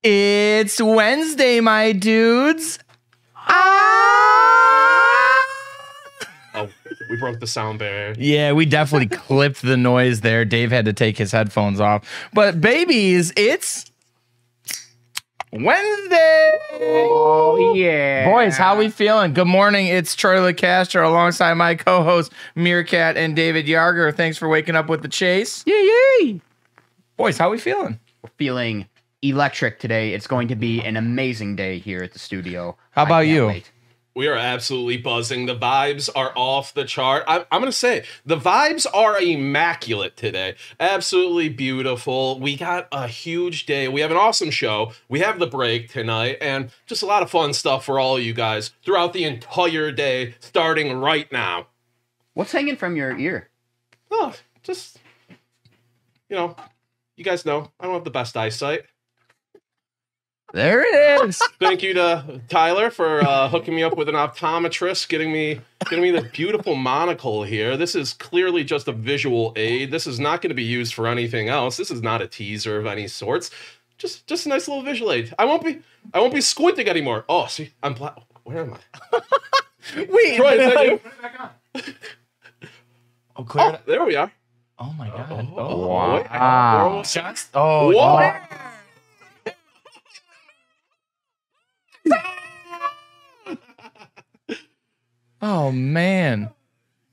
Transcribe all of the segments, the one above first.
It's Wednesday, my dudes. Oh, we broke the sound barrier. Yeah, we definitely clipped the noise there. Dave had to take his headphones off. But babies, it's Wednesday. Oh, yeah. Boys, how we feeling? Good morning. It's Troy LeCastro alongside my co-host Meerkat and David Yarger. Thanks for waking up with the chase. Yay! Boys, how we feeling? We're feeling electric today. It's going to be an amazing day here at the studio. How about I can't you? wait. We are absolutely buzzing. The vibes are off the chart. I'm going to say the vibes are immaculate today. Absolutely beautiful. We got a huge day. We have an awesome show. We have the break tonight and just a lot of fun stuff for all of you guys throughout the entire day, starting right now. What's hanging from your ear? Oh, just, you guys know I don't have the best eyesight. There it is. Thank you to Tyler for hooking me up with an optometrist, getting me the beautiful monocle here. This is clearly just a visual aid. This is not going to be used for anything else. This is not a teaser of any sorts. Just a nice little visual aid. I won't be squinting anymore. Oh, see, I'm black. Where am I? Wait, Troy, is that you? Oh, clear it. There we are. Oh my God. Oh, Wow. Just, Oh, whoa. Oh man.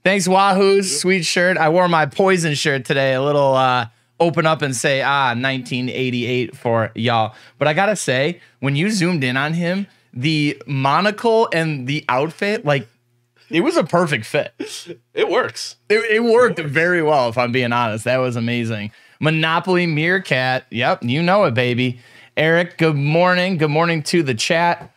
Thanks, Wahoo's sweet shirt. I wore my Poison shirt today. A little open up and say 1988 for y'all. But I gotta say, when you zoomed in on him, the monocle and the outfit, like, it was a perfect fit. It works. It worked very well, if I'm being honest. That was amazing. Monopoly Meerkat. Yep, you know it, baby. Eric, good morning. Good morning to the chat.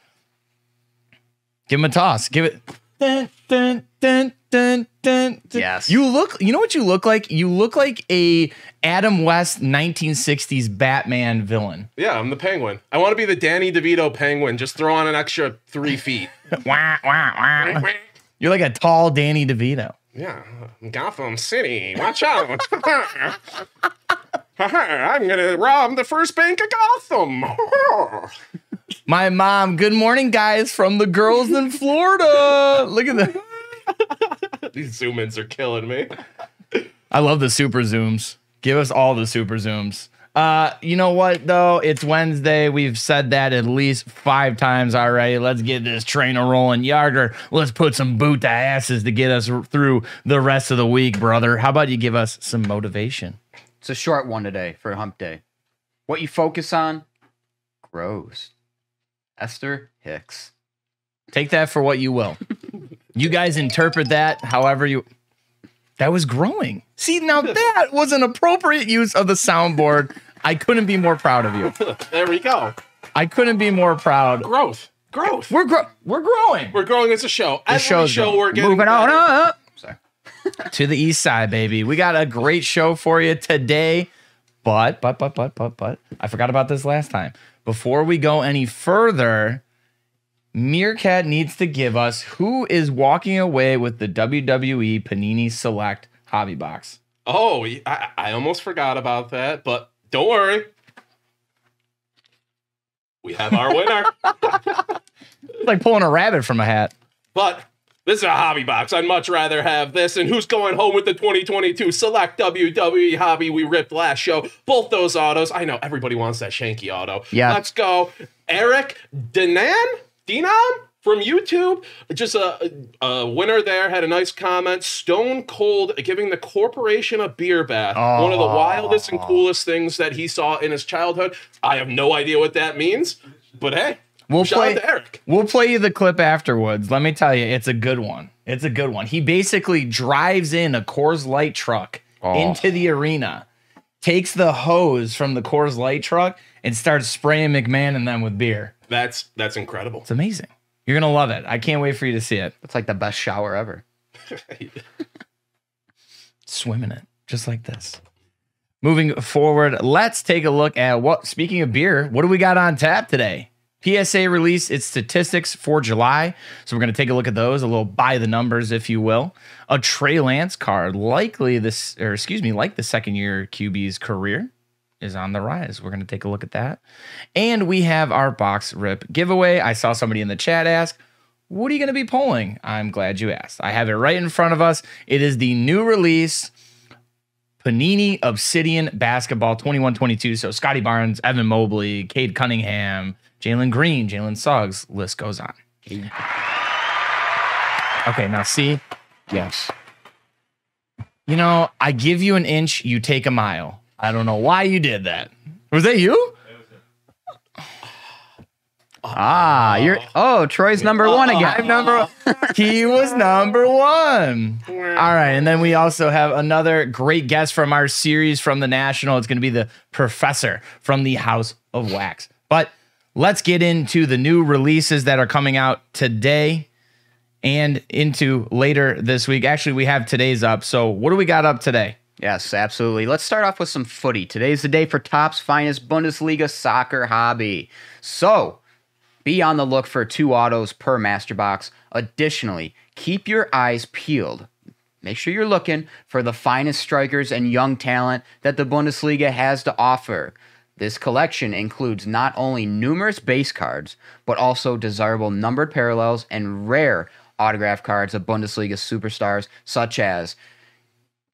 Give him a toss. Give it. Dun, dun, dun, dun, dun, dun. Yes. You know what you look like? You look like a Adam West 1960s Batman villain. Yeah, I'm the Penguin. I want to be the Danny DeVito Penguin. Just throw on an extra 3 feet. Wah, wah, wah. You're like a tall Danny DeVito. Yeah, Gotham City. Watch out. I'm going to rob the first bank of Gotham. My mom, good morning, guys, from the girls in Florida. Look at that. These zoom-ins are killing me. I love the super zooms. Give us all the super zooms. You know what, though? It's Wednesday. We've said that at least 5 times already. Let's get this train a rolling. Yarder, let's put some boot to asses to get us through the rest of the week, brother. How about you give us some motivation? It's a short one today for hump day. What you focus on grows. Esther Hicks. Take that for what you will. You guys interpret that however you... That was growing. See, now that was an appropriate use of the soundboard. I couldn't be more proud of you. There we go. I couldn't be more proud. Growth. We're growing. We're growing as a show. Every show's show growing. we're getting Moving on better. up. Sorry. To the east side, baby. We got a great show for you today. But I forgot about this last time. Before we go any further, Meerkat needs to give us who is walking away with the WWE Panini Select Hobby Box. Oh, I almost forgot about that, but don't worry. We have our winner. It's like pulling a rabbit from a hat. But this is a hobby box. I'd much rather have this. And who's going home with the 2022 Select WWE Hobby we ripped last show? Both those autos. I know everybody wants that Shanky auto. Yeah. Let's go. Eric Denan from YouTube. Just a winner there. Had a nice comment. Stone Cold giving the corporation a beer bath. One of the wildest and coolest things that he saw in his childhood. I have no idea what that means. But hey. Shout out to Eric. We'll play you the clip afterwards. Let me tell you, it's a good one. It's a good one. He basically drives in a Coors Light truck into the arena, takes the hose from the Coors Light truck, and starts spraying McMahon and them with beer. That's incredible. It's amazing. You're going to love it. I can't wait for you to see it. That's like the best shower ever. Swim in it, just like this. Moving forward, let's take a look at speaking of beer, what do we got on tap today? PSA released its statistics for July, so we're going to take a look at those, a little by the numbers, if you will. A Trey Lance card, like the second year QB's career. is on the rise. We're going to take a look at that. And we have our box rip giveaway. I saw somebody in the chat ask, what are you going to be pulling? I'm glad you asked. I have it right in front of us. It is the new release Panini Obsidian Basketball 21-22. So Scotty Barnes, Evan Mobley, Cade Cunningham, Jalen Green, Jalen Suggs, list goes on. Okay, now see. Yes. You know, I give you an inch, you take a mile. I don't know why you did that. Was that you? Troy's number one again. I'm number one. He was number one. All right. And then we also have another great guest from our series from the National. It's going to be the professor from the House of Wax. But let's get into the new releases that are coming out today and into later this week. Actually, we have today's up. So what do we got up today? Yes, absolutely. Let's start off with some footy. Today's the day for Topps finest Bundesliga soccer hobby. So be on the look for 2 autos per master box. Additionally, keep your eyes peeled. Make sure you're looking for the finest strikers and young talent that the Bundesliga has to offer. This collection includes not only numerous base cards, but also desirable numbered parallels and rare autograph cards of Bundesliga superstars such as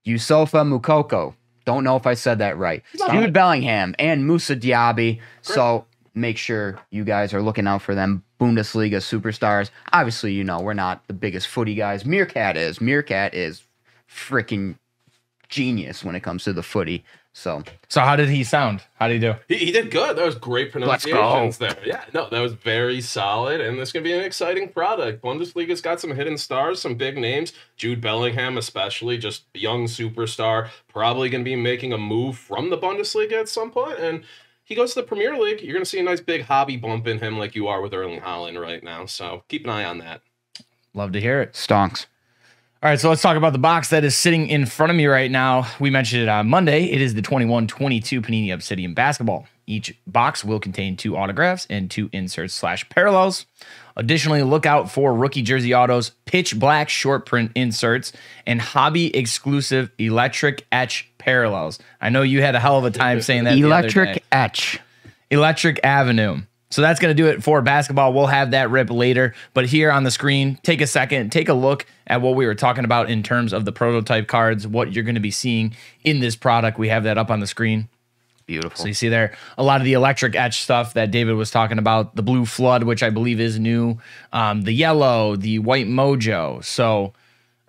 Yusufa Mukoko. Don't know if I said that right. Jude Bellingham and Moussa Diaby. So make sure you guys are looking out for them Bundesliga superstars. Obviously, you know, we're not the biggest footy guys. Meerkat is. Meerkat is freaking genius when it comes to the footy. So how did he sound? How did he do? He did good. That was great pronunciations there. Yeah, no, that was very solid. And this is going to be an exciting product. Bundesliga's got some hidden stars, some big names. Jude Bellingham especially, just a young superstar. Probably going to be making a move from the Bundesliga at some point. And he goes to the Premier League. You're going to see a nice big hobby bump in him like you are with Erling Haaland right now. So keep an eye on that. Love to hear it. stonks. All right, so let's talk about the box that is sitting in front of me right now. We mentioned it on Monday. It is the 21-22 Panini Obsidian Basketball. Each box will contain 2 autographs and 2 inserts/parallels. Additionally, look out for rookie jersey autos, pitch black short print inserts, and hobby exclusive electric etch parallels. I know you had a hell of a time saying that. Electric etch. Electric Avenue. So that's going to do it for basketball. We'll have that rip later. But here on the screen, take a second, take a look at what we were talking about in terms of the prototype cards, what you're going to be seeing in this product. We have that up on the screen. Beautiful. So you see there a lot of the electric etch stuff that David was talking about, the blue flood, which I believe is new, the yellow, the white mojo. So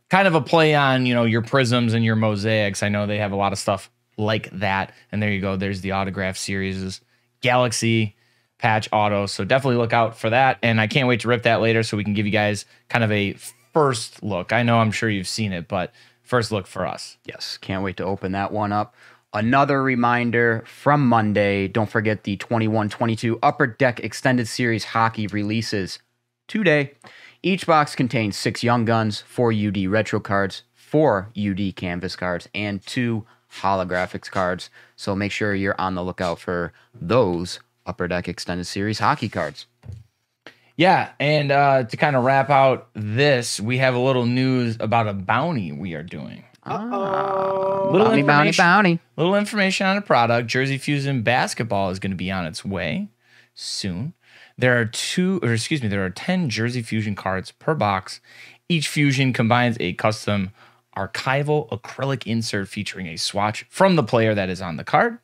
kind of a play on, you know, your prisms and your mosaics. I know they have a lot of stuff like that. And there you go. There's the autograph series, Galaxy patch auto. So definitely look out for that. And I can't wait to rip that later so we can give you guys kind of a first look. I know I'm sure you've seen it, but first look for us. Yes, can't wait to open that one up. Another reminder from Monday, don't forget the 21-22 Upper Deck Extended Series hockey releases today. Each box contains 6 Young Guns, 4 UD retro cards, 4 UD canvas cards, and 2 holographics cards. So make sure you're on the lookout for those Upper Deck Extended Series hockey cards. Yeah, and to kind of wrap out this, we have a little news about a bounty we are doing. Bounty. Little information on a product. Jersey Fusion Basketball is going to be on its way soon. There are 10 Jersey Fusion cards per box. Each fusion combines a custom archival acrylic insert featuring a swatch from the player that is on the card.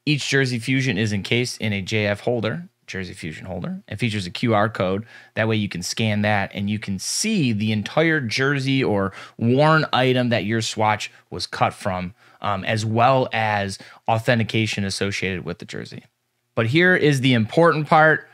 Each Jersey Fusion is encased in a JF holder, Jersey Fusion holder, and features a QR code. That way you can scan that and you can see the entire jersey or worn item that your swatch was cut from, as well as authentication associated with the jersey. But here is the important part.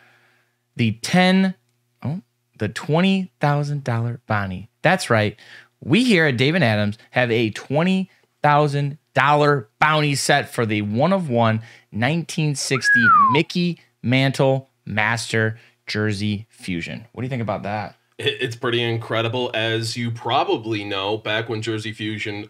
The $20,000 bounty. That's right. We here at Dave and Adams have a $20,000 bounty set for the 1-of-1 1960 Mickey Mantle Master Jersey Fusion. What do you think about that? It's pretty incredible. As you probably know, back when Jersey Fusion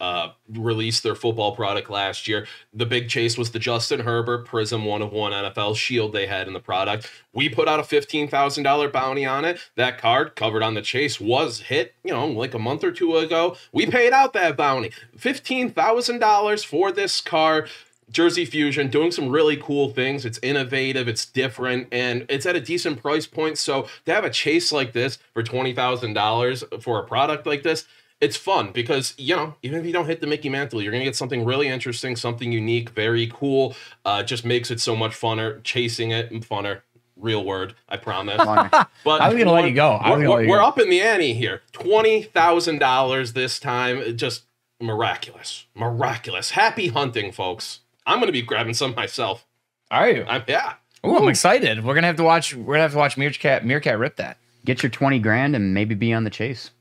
released their football product last year, the big chase was the Justin Herbert Prism 1-of-1 NFL Shield they had in the product. We put out a $15,000 bounty on it. That card covered on the chase was hit, like a month or 2 ago. We paid out that bounty. $15,000 for this card. Jersey Fusion doing some really cool things. It's innovative, it's different, and it's at a decent price point. So to have a chase like this for $20,000 for a product like this, it's fun because, you know, even if you don't hit the Mickey Mantle, you're going to get something really interesting, something unique, very cool. Just makes it so much funner. Chasing it and funner. Real word, I promise. But I was going to let you go. We're up in the ante here. $20,000 this time. Just miraculous. Miraculous. Happy hunting, folks. I'm going to be grabbing some myself. Are you? Yeah. Ooh, I'm excited. We're going to have to watch Meerkat rip that. Get your 20 grand and maybe be on the chase.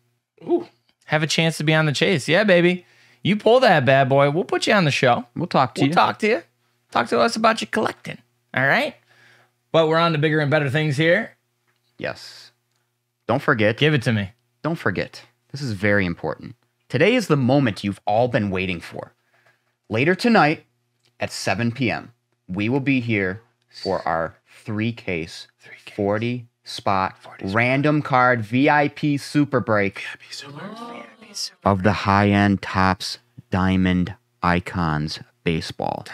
Ooh. Have a chance to be on the chase. Yeah, baby. You pull that bad boy. We'll put you on the show. We'll talk to you. Talk to you. Talk to us about your collecting. All right? But we're on to bigger and better things here. Yes. Don't forget. Give it to me. Don't forget. This is very important. Today is the moment you've all been waiting for. Later tonight at 7 p.m., we will be here for our 3-case, 40-spot, random card VIP super break of the high-end Topps Diamond Icons baseball.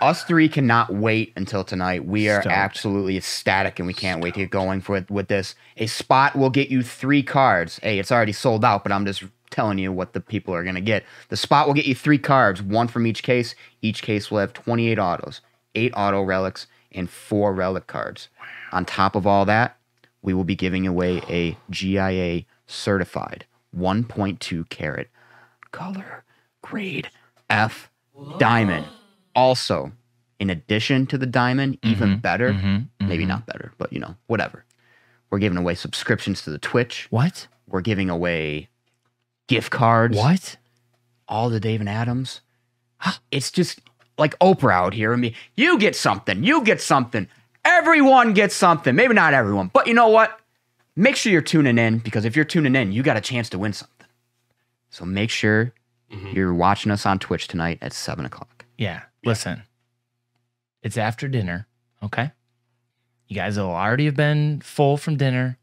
Us three cannot wait until tonight. We are absolutely ecstatic, and we can't wait to get going with this. A spot will get you 3 cards. Hey, it's already sold out, but I'm just telling you what the people are going to get. The spot will get you 3 cards, 1 from each case. Each case will have 28 autos, 8 auto relics, and 4 relic cards. On top of all that, we will be giving away a GIA certified 1.2 carat color grade F diamond. Also, in addition to the diamond, even better, maybe not better, but you know, whatever. We're giving away subscriptions to the Twitch. What? We're giving away gift cards. What? All the Dave and Adams. It's just like Oprah out here. I mean, you get something. You get something. Everyone gets something. Maybe not everyone, but you know what? Make sure you're tuning in, because if you're tuning in, you got a chance to win something. So make sure you're watching us on Twitch tonight at 7 o'clock. Yeah. Listen, it's after dinner, okay? You guys will already have been full from dinner.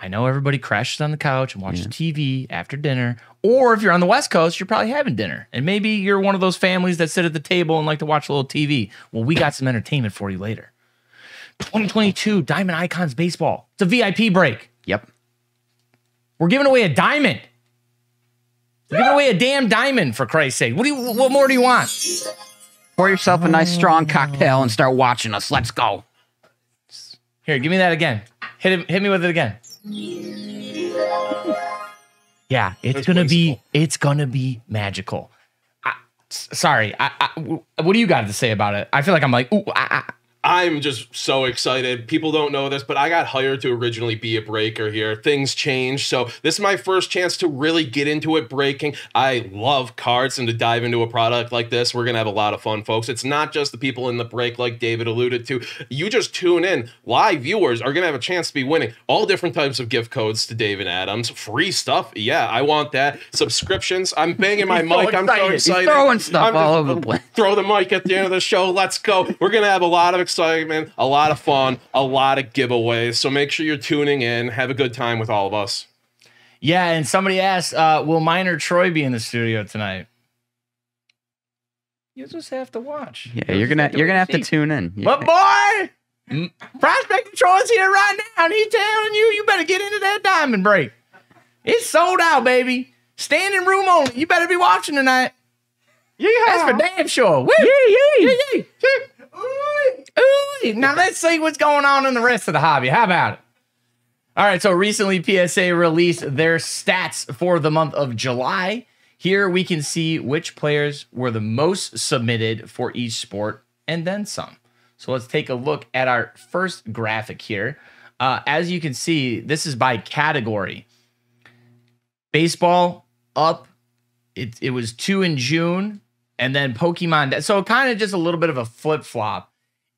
I know everybody crashes on the couch and watches TV after dinner. Or if you're on the West Coast, you're probably having dinner. And maybe you're one of those families that sit at the table and like to watch a little TV. Well, we got some entertainment for you later. 2022 Diamond Icons Baseball. It's a VIP break. Yep. We're giving away a diamond. We're giving away a damn diamond, for Christ's sake. What more do you want? Pour yourself a nice strong cocktail and start watching us. Let's go. Here, give me that again. Hit me with it again. Yeah, it's gonna be magical. Sorry, what do you got to say about it? I feel like I'm like, ooh, I'm just so excited. People don't know this, but I got hired to originally be a breaker here. Things changed, so this is my first chance to really get into it breaking. I love cards, and to dive into a product like this, we're going to have a lot of fun, folks. It's not just the people in the break like David alluded to. You just tune in. Live viewers are going to have a chance to be winning all different types of gift codes to David Adams. Free stuff. Yeah, I want that. Subscriptions. I'm banging my mic. I'm so excited. He's throwing stuff all over the place. Throw the mic at the end of the show. Let's go. We're going to have a lot of excitement, a lot of fun, a lot of giveaways. So make sure you're tuning in. Have a good time with all of us. Yeah, and somebody asked, will Minor Troy be in the studio tonight? You just have to watch. Yeah, you're gonna have to tune in. But boy, Prospect Troy's here right now, and he's telling you better get into that diamond break. It's sold out, baby. Standing room only. You better be watching tonight. Yeah, that's for damn sure. Woo. Yeah. Ooh. Now let's see what's going on in the rest of the hobby. How about it? All right, so recently PSA released their stats for the month of July. Here we can see which players were the most submitted for each sport and then some. So let's take a look at our first graphic here. As you can see, this is by category. Baseball up. It was 2 in June, and then Pokemon. So kind of just a little bit of a flip-flop.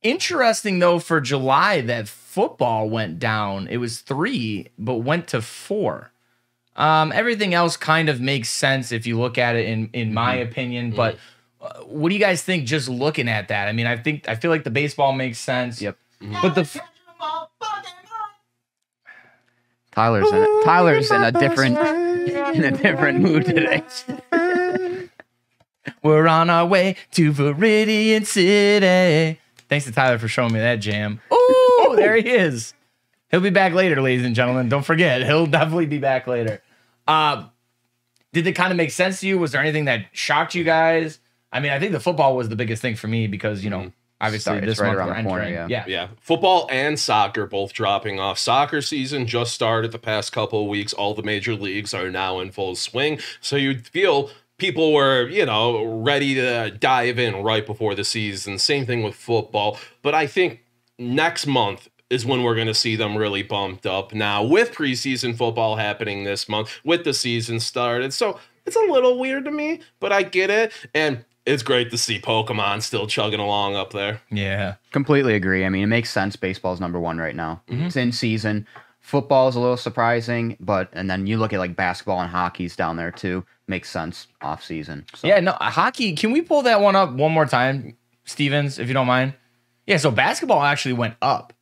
Interesting, though, for July that football went down. It was 3, but went to 4. Everything else kind of makes sense if you look at it in my opinion. But what do you guys think just looking at that? I mean, I feel like the baseball makes sense. Yep. But Tyler's in a different mood today. We're on our way to Viridian City. Thanks to Tyler for showing me that jam. Oh, there he is. He'll be back later, ladies and gentlemen. Don't forget, he'll definitely be back later. Did it kind of make sense to you? Was there anything that shocked you guys? I mean, I think the football was the biggest thing for me because, obviously this right month around we're the corner, entering. Yeah. Football and soccer both dropping off. Soccer season just started the past couple of weeks. All the major leagues are now in full swing. So you'd feel people were, ready to dive in right before the season. Same thing with football. But I think next month is when we're going to see them really bumped up. Now, with preseason football happening this month, with the season started. So it's a little weird to me, but I get it. And it's great to see Pokemon still chugging along up there. Yeah. Completely agree. I mean, it makes sense. Baseball's #1 right now. It's in season. Football is a little surprising, and then you look at like basketball and hockey's down there too. Makes sense off season. So. Yeah, no, hockey. Can we pull that one up one more time, Stevens, if you don't mind? Yeah, so basketball actually went up,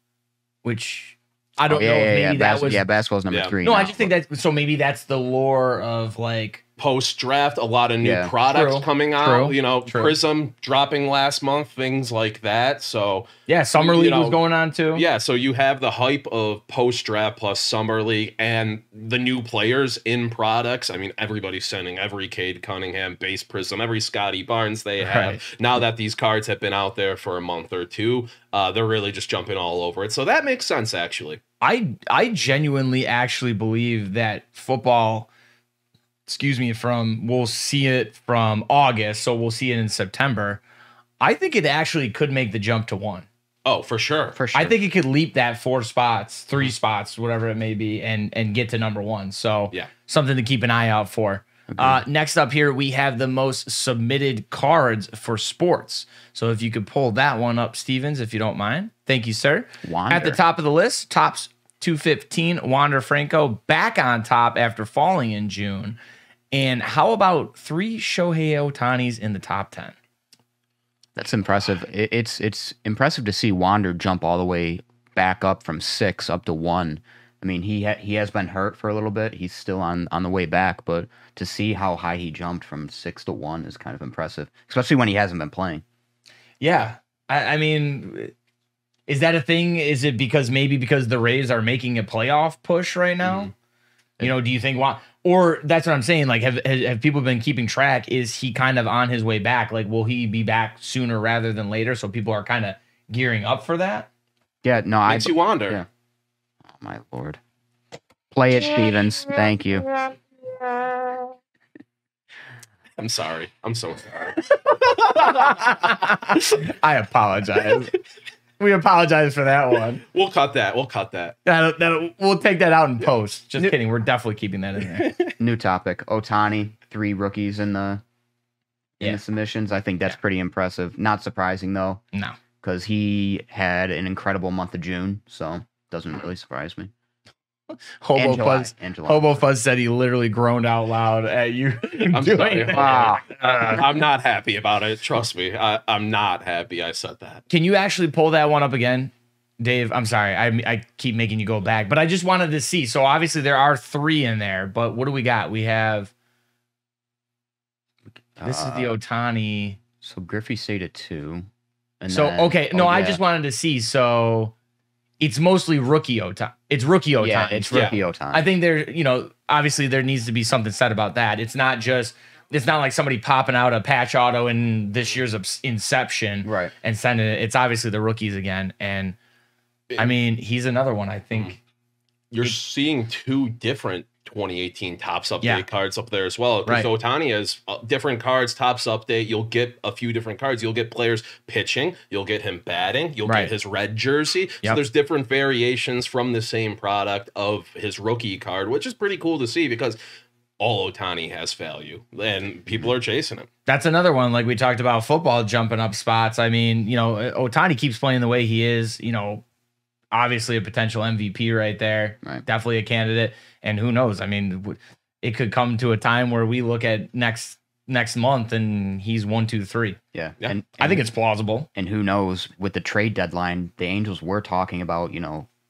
which I don't know. Maybe that was basketball's #3. No, I just think that so maybe that's the lore of like post-draft, a lot of new products coming out. Prism dropping last month, things like that. So yeah, Summer League was going on too. Yeah, so you have the hype of post-draft plus Summer League and the new players in products. I mean, everybody's sending every Cade Cunningham, base Prism, every Scotty Barnes they have. Right. Now that these cards have been out there for a month or two, they're really just jumping all over it. So that makes sense, actually. I genuinely actually believe that football, we'll see it from August, so we'll see it in September. I think it actually could make the jump to 1. Oh, for sure. I think it could leap that 4 spots, 3 spots, whatever it may be, and get to #1. So something to keep an eye out for. Next up here, we have the most submitted cards for sports. So if you could pull that one up, Stevens, if you don't mind. Thank you, sir. Wander. At the top of the list, Topps 215, Wander Franco back on top after falling in June. And how about 3 Shohei Ohtanis in the top 10? That's impressive. It's impressive to see Wander jump all the way back up from 6 up to 1. I mean, he has been hurt for a little bit. He's still on the way back, but to see how high he jumped from 6 to 1 is kind of impressive, especially when he hasn't been playing. Yeah. I mean, is that a thing? Is it because the Rays are making a playoff push right now? Mm-hmm. Do you think or that's what I'm saying? Like, have people been keeping track? Is he kind of on his way back? Like, will he be back sooner rather than later? So people are kind of gearing up for that. Yeah, no, makes you wonder. Yeah. Oh my Lord, play it, Stevens. Thank you. I'm sorry. I'm so sorry. I apologize. We apologize for that one. We'll cut that. We'll take that out in post. Just kidding. We're definitely keeping that in there. New topic. Ohtani, 3 rookies in the submissions. I think that's pretty impressive. Not surprising though. No, because he had an incredible month of June, so doesn't really surprise me. Hobo Fuzz said he literally groaned out loud at you. I'm sorry. I'm not happy about it. Trust me. I'm not happy I said that. Can you actually pull that one up again, Dave? I'm sorry. I keep making you go back, but I just wanted to see. So obviously there are 3 in there, but what do we got? We have this is the Ohtani. So Griffey stayed at 2. And I just wanted to see. So it's mostly rookie Ohtani. It's rookie Ohtani. Yeah, it's rookie Ohtani. I think there, obviously there needs to be something said about that. It's not like somebody popping out a patch auto in this year's inception, right? And sending it. It's obviously the rookies again, and I mean he's another one. I think you're seeing 2 different 2018 Topps update cards up there as well. Because Ohtani has different cards, Topps update. You'll get a few different cards. You'll get players pitching. You'll get him batting. You'll get his red jersey. So there's different variations from the same product of his rookie card, which is pretty cool to see because all Ohtani has value and people are chasing him. That's another one. Like we talked about football jumping up spots. I mean, Ohtani keeps playing the way he is, obviously a potential MVP right there. Right. Definitely a candidate. And who knows? I mean, it could come to a time where we look at next month and he's 1, 2, 3. Yeah. And I think it's plausible. And who knows, with the trade deadline, the Angels were talking about,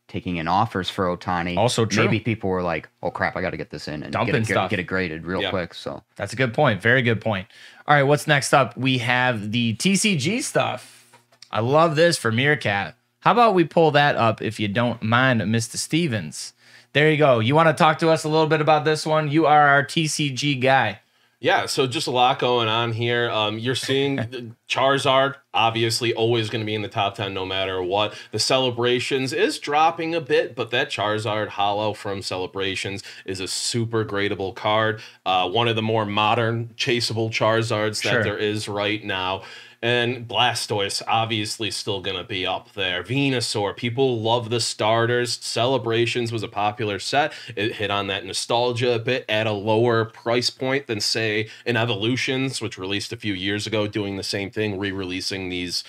taking in offers for Ohtani. Also true. Maybe people were like, "Oh crap, I got to get this in and Dumping stuff. get it graded real quick." So that's a good point. Very good point. All right, what's next up? We have the TCG stuff. I love this for Meerkat. How about we pull that up if you don't mind, Mr. Stevens? There you go. You want to talk to us a little bit about this one? You are our TCG guy. Yeah, so just a lot going on here. You're seeing Charizard, obviously always going to be in the top 10 no matter what. The Celebrations is dropping a bit, but that Charizard Holo from Celebrations is a super gradable card. One of the more modern chaseable Charizards that there is right now. And Blastoise, obviously still going to be up there. Venusaur, people love the starters. Celebrations was a popular set. It hit on that nostalgia a bit at a lower price point than, say, an Evolutions, which released a few years ago, doing the same thing, re-releasing these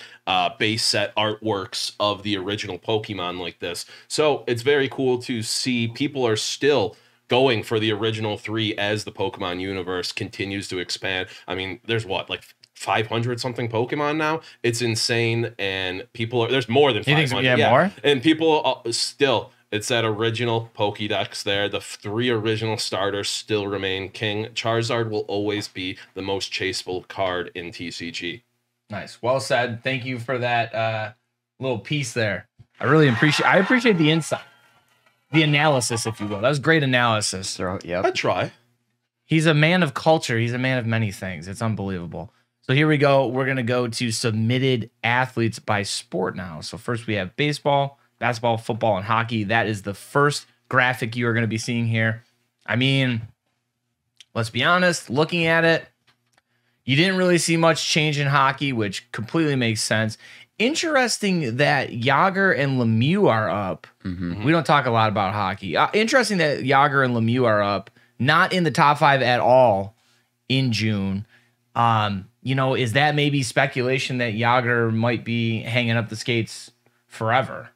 base set artworks of the original Pokemon like this. So it's very cool to see people are still going for the original 3 as the Pokemon universe continues to expand. I mean, there's what, like 500 something Pokemon now. It's insane, and people are, there's more than 500. More, and people still, it's that original Pokédex there. The 3 original starters still remain king. Charizard will always be the most chaseable card in TCG. Nice, well said. Thank you for that little piece there. I really appreciate the insight, the analysis, if you will. That was great analysis. Yeah, I try. He's a man of culture. He's a man of many things. It's unbelievable. So here we go. We're going to go to submitted athletes by sport now. So first we have baseball, basketball, football, and hockey. That is the first graphic you are going to be seeing here. I mean, let's be honest, looking at it, you didn't really see much change in hockey, which completely makes sense. Interesting that Yager and Lemieux are up. Mm-hmm. We don't talk a lot about hockey. Interesting that Yager and Lemieux are up, not in the top 5 at all in June. You know, is that maybe speculation that Yager might be hanging up the skates forever?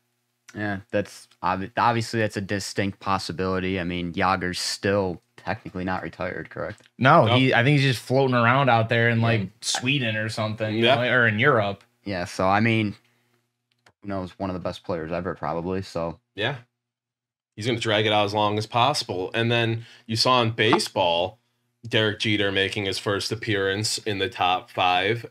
Yeah, that's obviously that's a distinct possibility. I mean, Yager's still technically not retired, correct? No, I think he's just floating around out there in like Sweden or something, you know, or in Europe. Yeah, so I mean, who knows? One of the best players ever, probably. So yeah, he's going to drag it out as long as possible. And then you saw in baseball, Derek Jeter making his first appearance in the top 5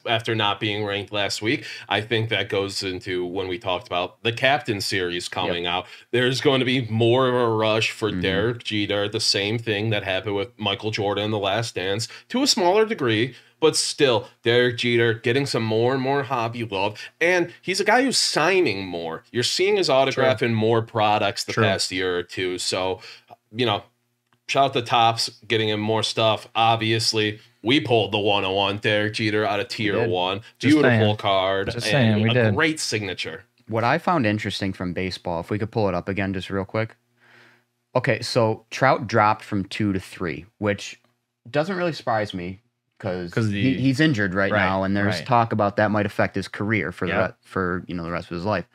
after not being ranked last week. I think that goes into when we talked about the Captain Series coming out. There's going to be more of a rush for Derek Jeter, the same thing that happened with Michael Jordan in The Last Dance, to a smaller degree, but still, Derek Jeter getting some more and more hobby love, and he's a guy who's signing more. You're seeing his autograph in more products the past year or two, so, you know, shout out to Topps, getting him more stuff. Obviously, we pulled the 101 Derek Jeter out of tier 1. Beautiful card. Just saying, we did. Great signature. What I found interesting from baseball, if we could pull it up again just real quick. Okay, so Trout dropped from 2 to 3, which doesn't really surprise me because he's injured right now, and there's talk about that might affect his career for the rest of his life.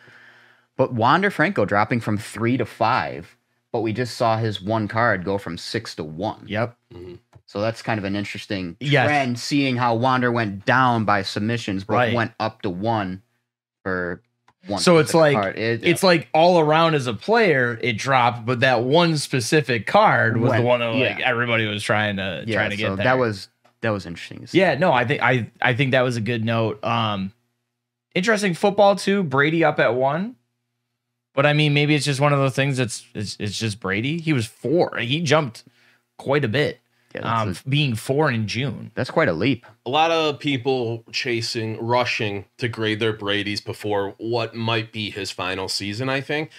But Wander Franco dropping from 3 to 5. But we just saw his one card go from 6 to 1. Yep. So that's kind of an interesting trend, seeing how Wander went down by submissions, but went up to 1 for one. So it's like it's like all around as a player, it dropped, but that one specific card was the one that like everybody was trying to get there. That was interesting to see. Yeah, no, I think that was a good note. Interesting football too. Brady up at 1. But I mean, maybe it's just one of those things that's it's just Brady. He was 4. He jumped quite a bit. Yeah, being 4 in June. That's quite a leap. A lot of people rushing to grade their Bradys before what might be his final season, I think.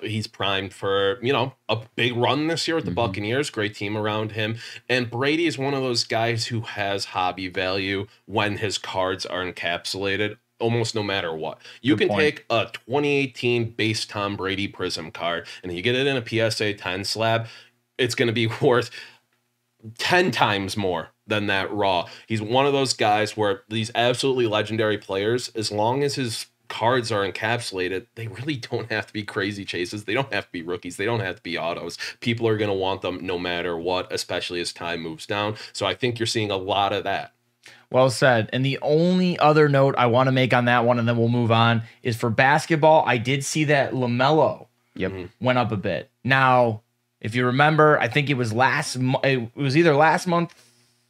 He's primed for, a big run this year with the Buccaneers. Great team around him. And Brady is one of those guys who has hobby value when his cards are encapsulated. Almost no matter what. You can take a 2018 base Tom Brady Prism card, and you get it in a PSA 10 slab, it's going to be worth 10 times more than that raw. He's one of those guys where these absolutely legendary players, as long as his cards are encapsulated, they really don't have to be crazy chases. They don't have to be rookies. They don't have to be autos. People are going to want them no matter what, especially as time moves down. So I think you're seeing a lot of that. Well said. And the only other note I want to make on that one, and then we'll move on, is for basketball. I did see that LaMelo went up a bit. Now, if you remember, I think it was it was either last month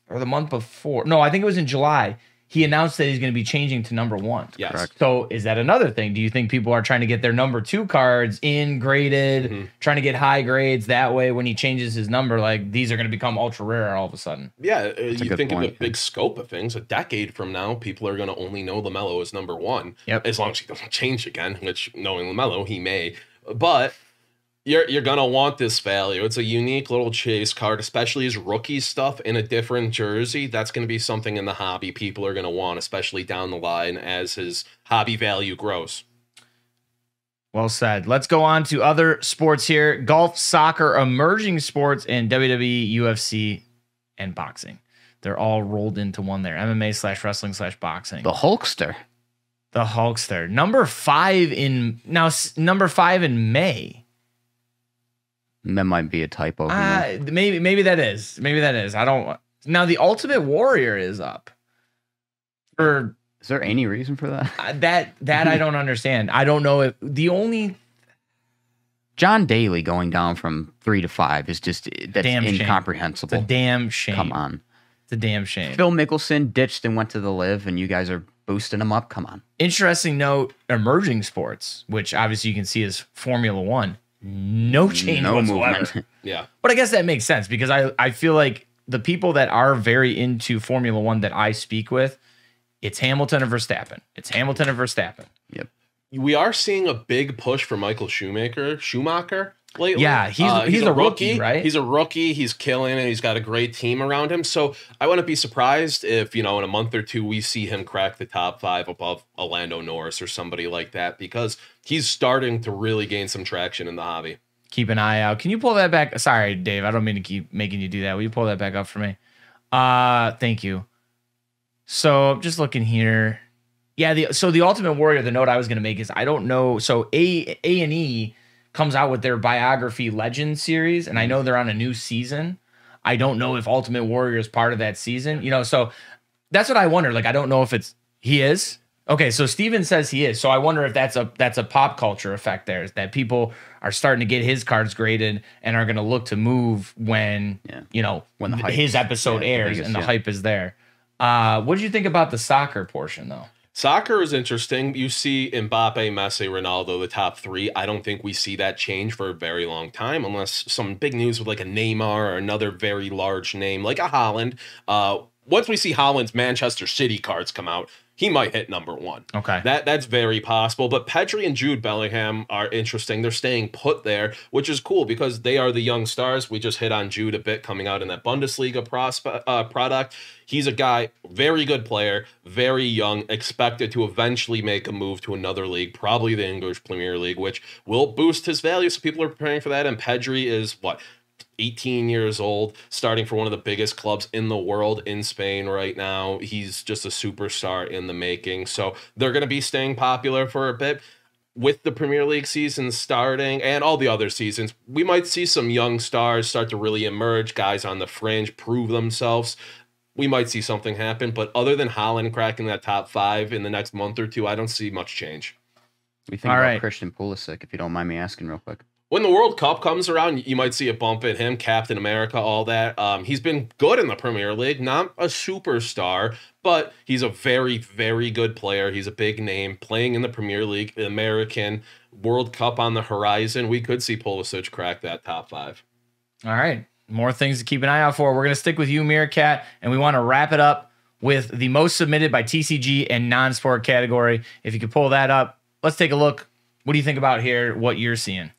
or the month before. No, I think it was in July. He announced that he's going to be changing to number 1. Yes. Correct. So is that another thing? Do you think people are trying to get their number 2 cards graded, trying to get high grades? That way, when he changes his number, like these are going to become ultra rare all of a sudden. Yeah, you think of the point. big scope of things. A decade from now, people are going to only know LaMelo as number 1. Yep. As long as he doesn't change again, which knowing LaMelo, he may. But you're going to want this value. It's a unique little chase card, especially his rookie stuff in a different jersey. That's going to be something in the hobby people are going to want, especially down the line as his hobby value grows. Well said. Let's go on to other sports here. Golf, soccer, emerging sports, and WWE, UFC, and boxing. They're all rolled into one there. MMA/wrestling/boxing. The Hulkster. The Hulkster. Number 5 in May. That might be a typo. Maybe that is. Maybe that is. I don't. Now the Ultimate Warrior is up. Is there any reason for that? That I don't understand. I don't know if the only John Daly going down from 3 to 5 is just that's damn incomprehensible. It's a damn shame. Come on. It's a damn shame. Phil Mickelson ditched and went to the Live, and you guys are boosting him up. Come on. Interesting note: emerging sports, which obviously you can see as Formula One. No change whatsoever. Movement. Yeah. But I guess that makes sense because I feel like the people that are very into Formula One that I speak with, it's Hamilton and Verstappen. It's Hamilton and Verstappen. Yep. We are seeing a big push for Michael Schumacher lately. Yeah, he's a rookie, right? He's a rookie. He's killing it. He's got a great team around him. So I wouldn't be surprised if, in a month or two, we see him crack the top 5 above Lando Norris or somebody like that because he's starting to really gain some traction in the hobby. Keep an eye out. Can you pull that back? Sorry, Dave. I don't mean to keep making you do that. Will you pull that back up for me? Thank you. So I'm just looking here. Yeah, the Ultimate Warrior, the note I was going to make is I don't know. So A&E comes out with their biography legend series, and I know they're on a new season. I don't know if Ultimate Warrior is part of that season. So that's what I wonder. Like, I don't know if he is. Okay, so Steven says he is. So I wonder if that's a pop culture effect there, is that people are starting to get his cards graded and are going to look to move when his episode airs and the hype is there. What did you think about the soccer portion, though? Soccer is interesting. You see Mbappe, Messi, Ronaldo, the top 3. I don't think we see that change for a very long time unless some big news with like a Neymar or another very large name like a Haaland. Once we see Haaland's Manchester City cards come out, he might hit number 1. Okay. That's very possible. But Pedri and Jude Bellingham are interesting. They're staying put there, which is cool because they are the young stars. We just hit on Jude a bit coming out in that Bundesliga product. He's a guy, very good player, very young, expected to eventually make a move to another league, probably the English Premier League, which will boost his value. So people are preparing for that. And Pedri is 18 years old, starting for one of the biggest clubs in the world in Spain right now. He's just a superstar in the making. So they're going to be staying popular for a bit. With the Premier League season starting and all the other seasons, we might see some young stars start to really emerge, guys on the fringe, prove themselves. We might see something happen. But other than Haaland cracking that top 5 in the next month or two, I don't see much change. What do you think about Christian Pulisic, if you don't mind me asking real quick? When the World Cup comes around, you might see a bump in him, Captain America, all that. He's been good in the Premier League, not a superstar, but he's a very, very good player. He's a big name playing in the Premier League, the American World Cup on the horizon. We could see Pulisic crack that top 5. All right. More things to keep an eye out for. We're going to stick with you, Meerkat, and we want to wrap it up with the most submitted by TCG and non-sport category. If you could pull that up, let's take a look. What do you think about here, what you're seeing?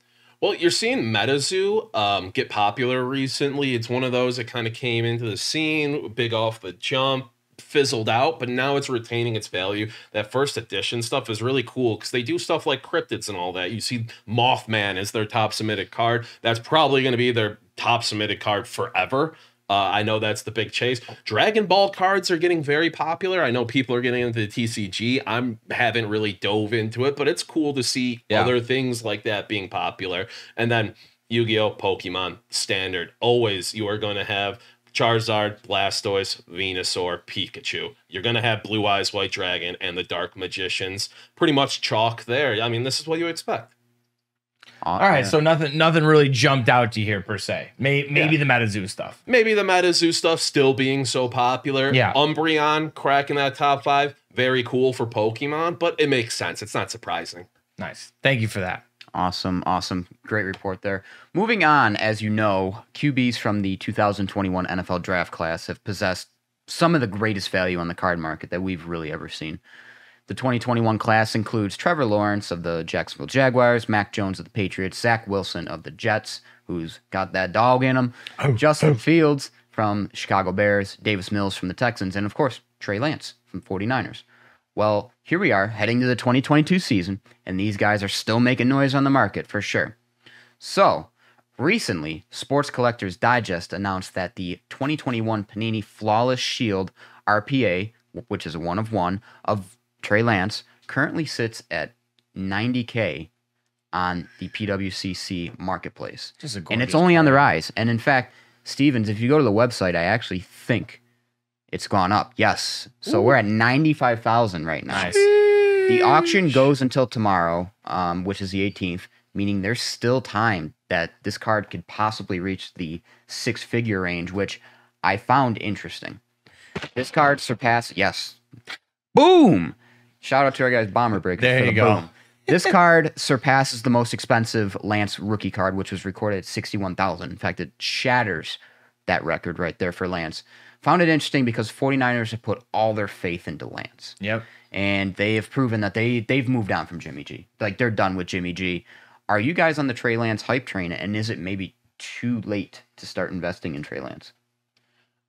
Well, you're seeing MetaZoo get popular recently. It's one of those that kind of came into the scene, big off the jump, fizzled out, but now it's retaining its value. That first edition stuff is really cool because they do stuff like cryptids and all that. You see Mothman is their top submitted card. That's probably going to be their top submitted card forever. I know that's the big chase. Dragon Ball cards are getting very popular. I know people are getting into the TCG. I haven't really dove into it, but it's cool to see other things like that being popular. And then Yu-Gi-Oh! Pokemon, standard. Always you are going to have Charizard, Blastoise, Venusaur, Pikachu. You're going to have Blue Eyes White Dragon and the Dark Magicians. Pretty much chalk there. I mean, this is what you expect. All right, so nothing really jumped out to you here per se. Maybe the MetaZoo stuff. Maybe the MetaZoo stuff still being so popular. Yeah. Umbreon cracking that top 5. Very cool for Pokemon, but it makes sense. It's not surprising. Nice. Thank you for that. Awesome. Great report there. Moving on, as you know, QBs from the 2021 NFL draft class have possessed some of the greatest value on the card market that we've really ever seen. The 2021 class includes Trevor Lawrence of the Jacksonville Jaguars, Mac Jones of the Patriots, Zach Wilson of the Jets, who's got that dog in him, Justin Fields from Chicago Bears, Davis Mills from the Texans, and of course, Trey Lance from 49ers. Well, here we are heading to the 2022 season, and these guys are still making noise on the market for sure. So, recently, Sports Collectors Digest announced that the 2021 Panini Flawless Shield RPA, which is a 1 of 1, of Trey Lance, currently sits at $90K on the PWCC marketplace. And it's only on the rise. And in fact, Stevens, if you go to the website, I actually think it's gone up. Yes. So we're at 95,000 right now. Nice. The auction goes until tomorrow, which is the 18th, meaning there's still time that this card could possibly reach the 6-figure range, which I found interesting. This card surpassed, yes. Boom! Shout out to our guys, Bomber Break. There you go. Boom. This card surpasses the most expensive Lance rookie card, which was recorded at $61,000. In fact, it shatters that record right there for Lance. Found it interesting because 49ers have put all their faith into Lance. Yep. And they have proven that they've moved on from Jimmy G. Like, they're done with Jimmy G. Are you guys on the Trey Lance hype train, and is it maybe too late to start investing in Trey Lance?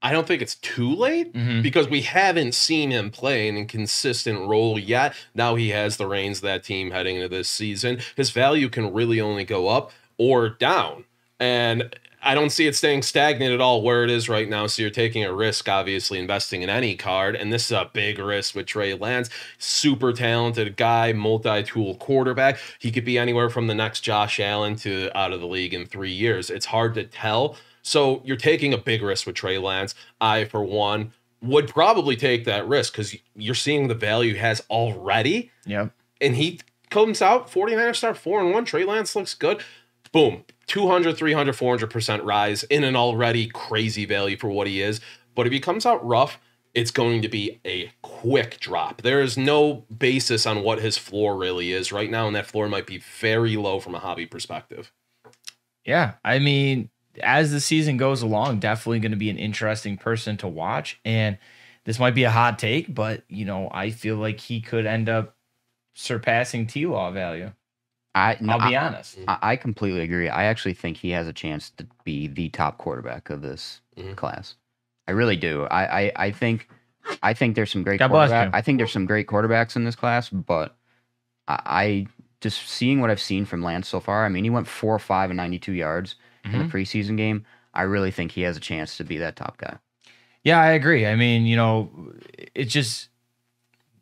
I don't think it's too late because we haven't seen him play in a consistent role yet. Now he has the reins of that team heading into this season. His value can really only go up or down. And I don't see it staying stagnant at all where it is right now. So you're taking a risk, obviously, investing in any card. And this is a big risk with Trey Lance. Super talented guy, multi-tool quarterback. He could be anywhere from the next Josh Allen to out of the league in 3 years. It's hard to tell. So you're taking a big risk with Trey Lance. I, for one, would probably take that risk because you're seeing the value he has already. Yep. And he comes out, 49ers start 4-1. Trey Lance looks good. Boom. 200, 300, 400% rise in an already crazy value for what he is. But if he comes out rough, it's going to be a quick drop. There is no basis on what his floor really is right now, and that floor might be very low from a hobby perspective. Yeah, I mean, as the season goes along, definitely going to be an interesting person to watch. And this might be a hot take, but, you know, I feel like he could end up surpassing T-Law value. I'll be honest. I completely agree. I actually think he has a chance to be the top quarterback of this class. I really do. I think there's some great quarterbacks. I think there's some great quarterbacks in this class, but I just seeing what I've seen from Lance so far. I mean, he went 4 or 5 and 92 yards in the preseason game. I really think he has a chance to be that top guy. Yeah, I agree. I mean, you know, it's just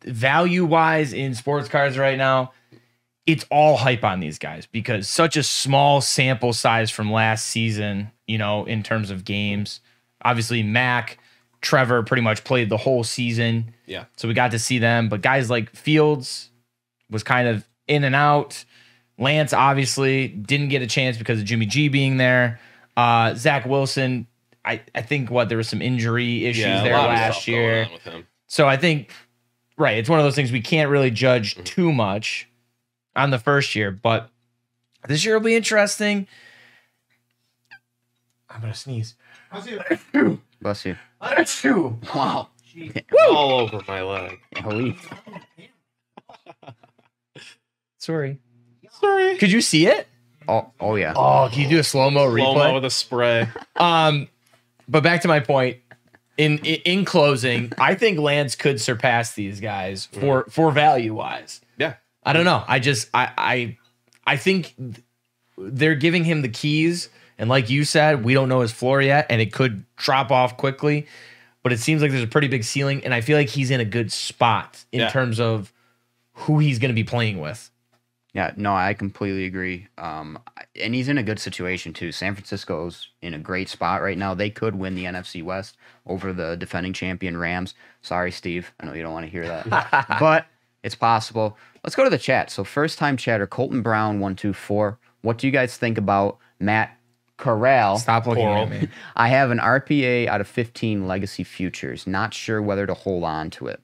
value-wise in sports cards right now, it's all hype on these guys because such a small sample size from last season, you know, in terms of games. Obviously, Mac, Trevor pretty much played the whole season. Yeah. So we got to see them. But guys like Fields was kind of in and out. Lance obviously didn't get a chance because of Jimmy G being there. Zach Wilson, I think there was some injury issues there last year. With him. So I think, right, it's one of those things we can't really judge too much on the first year, but this year will be interesting. I'm going to sneeze. Bless you. Wow. All over my leg. Sorry. Could you see it? Oh yeah. Oh, can you do a slow-mo replay? Slow-mo with a spray. But back to my point. In closing, I think Lance could surpass these guys for value-wise. Yeah. I don't know. I think they're giving him the keys, and like you said, we don't know his floor yet, and it could drop off quickly. But it seems like there's a pretty big ceiling, and I feel like he's in a good spot in terms of who he's going to be playing with. Yeah, no, I completely agree. and he's in a good situation too. San Francisco's in a great spot right now. They could win the NFC West over the defending champion Rams. Sorry, Steve. I know you don't want to hear that, but it's possible. Let's go to the chat. So first time chatter, Colton Brown 124. What do you guys think about Matt Corral? Stop looking at me. I have an RPA out of 15 legacy futures. Not sure whether to hold on to it.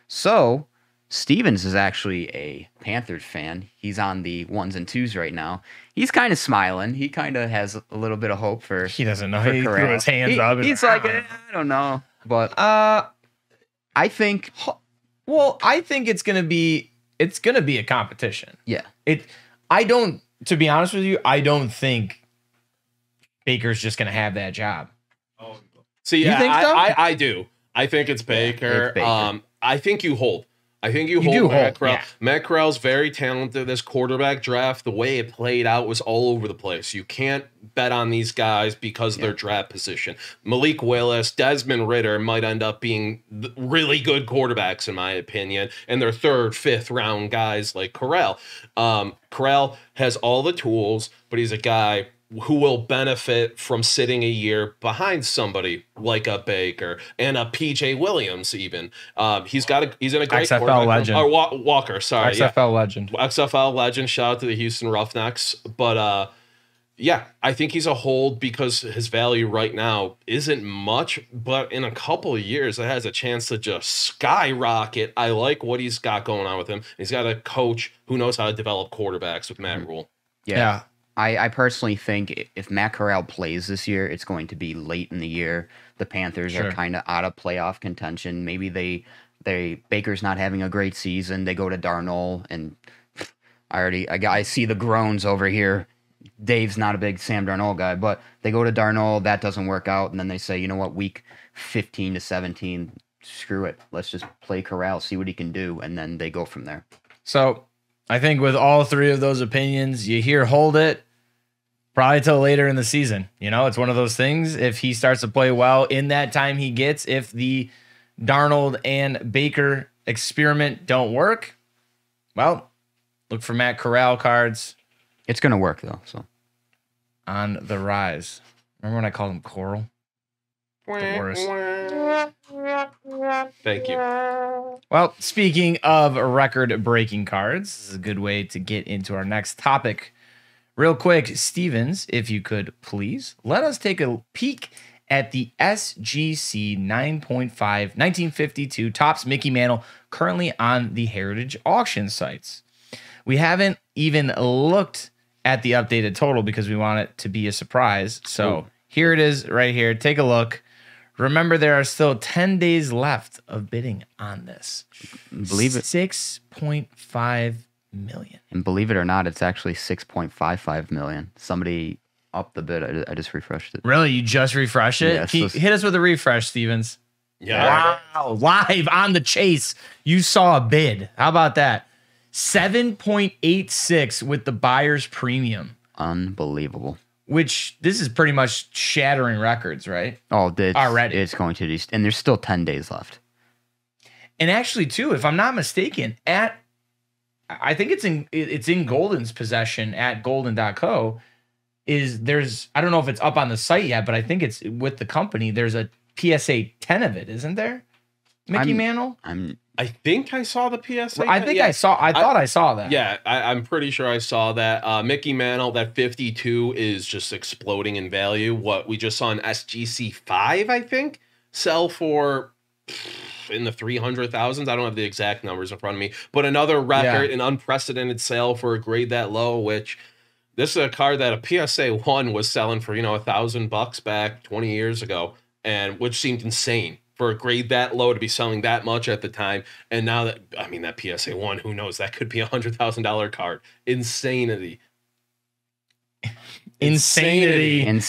So Stevens is actually a Panthers fan. He's on the 1s and 2s right now. He's kind of smiling. He kind of has a little bit of hope for. He doesn't know. He threw his hands up. He's like, I don't know, but I think. Well, I think it's gonna be a competition. Yeah. To be honest with you, I don't think Baker's just gonna have that job. See, You think so? I do. I think it's Baker. It's Baker. I think you hold. I think you do hold Matt hold, Corral. yeah. Matt Corral's very talented. This quarterback draft, the way it played out was all over the place. You can't bet on these guys because of their draft position. Malik Willis, Desmond Ridder might end up being really good quarterbacks, in my opinion, and they're 3rd, 5th round guys like Corral. Corral has all the tools, but he's a guy who will benefit from sitting a year behind somebody like a Baker and a PJ Williams. Even he's in a great XFL legend. Or Walker, sorry, XFL legend. XFL legend. Shout out to the Houston Roughnecks. But yeah, I think he's a hold because his value right now isn't much, but in a couple of years, it has a chance to just skyrocket. I like what he's got going on with him. He's got a coach who knows how to develop quarterbacks with Matt Rule. Yeah. I personally think if Matt Corral plays this year, it's going to be late in the year. The Panthers are kind of out of playoff contention. Maybe Baker's not having a great season. They go to Darnold, and I see the groans over here. Dave's not a big Sam Darnold guy, but they go to Darnold, that doesn't work out, and then they say, you know what, week 15 to 17, screw it. Let's just play Corral, see what he can do, and then they go from there. So I think with all 3 of those opinions, you hear hold it probably till later in the season. You know, it's one of those things. If he starts to play well in that time he gets, if the Darnold and Baker experiment don't work, well, look for Matt Corral cards. It's going to work, though. So on the rise. Remember when I called him Coral? The worst. Thank you. Well, speaking of record-breaking cards, this is a good way to get into our next topic. Real quick, Stevens, if you could please, let us take a peek at the SGC 9.5 1952 Topps Mickey Mantle currently on the Heritage auction sites. We haven't even looked at the updated total because we want it to be a surprise. So here it is right here. Take a look. Remember, there are still 10 days left of bidding on this. Believe it. 6.5 million. And believe it or not, it's actually 6.55 million. Somebody upped the bid. I just refreshed it. Really? You just refreshed it? Yeah, Hit us with a refresh, Stevens. Yeah. Wow. Live on the chase. You saw a bid. How about that? 7.86 with the buyer's premium. Unbelievable. Which this is pretty much shattering records, right? Oh, already. It's going to, and there's still 10 days left. And actually, too, if I'm not mistaken, I think it's in Golden's possession at golden.co. I don't know if it's up on the site yet, but I think it's with the company. There's a PSA 10 of it, isn't there? Mickey Mantle? I think I saw the PSA. I think I thought I saw that. Yeah, I'm pretty sure I saw that. Mickey Mantle, that 52 is just exploding in value. What we just saw in SGC 5, I think, sell for in the 300,000s. I don't have the exact numbers in front of me, but another record, an unprecedented sale for a grade that low, which this is a card that a PSA 1 was selling for, $1,000 back 20 years ago, and which seemed insane for a grade that low to be selling that much at the time. And now that PSA 1, who knows, that could be $100,000 card. Insanity. We're just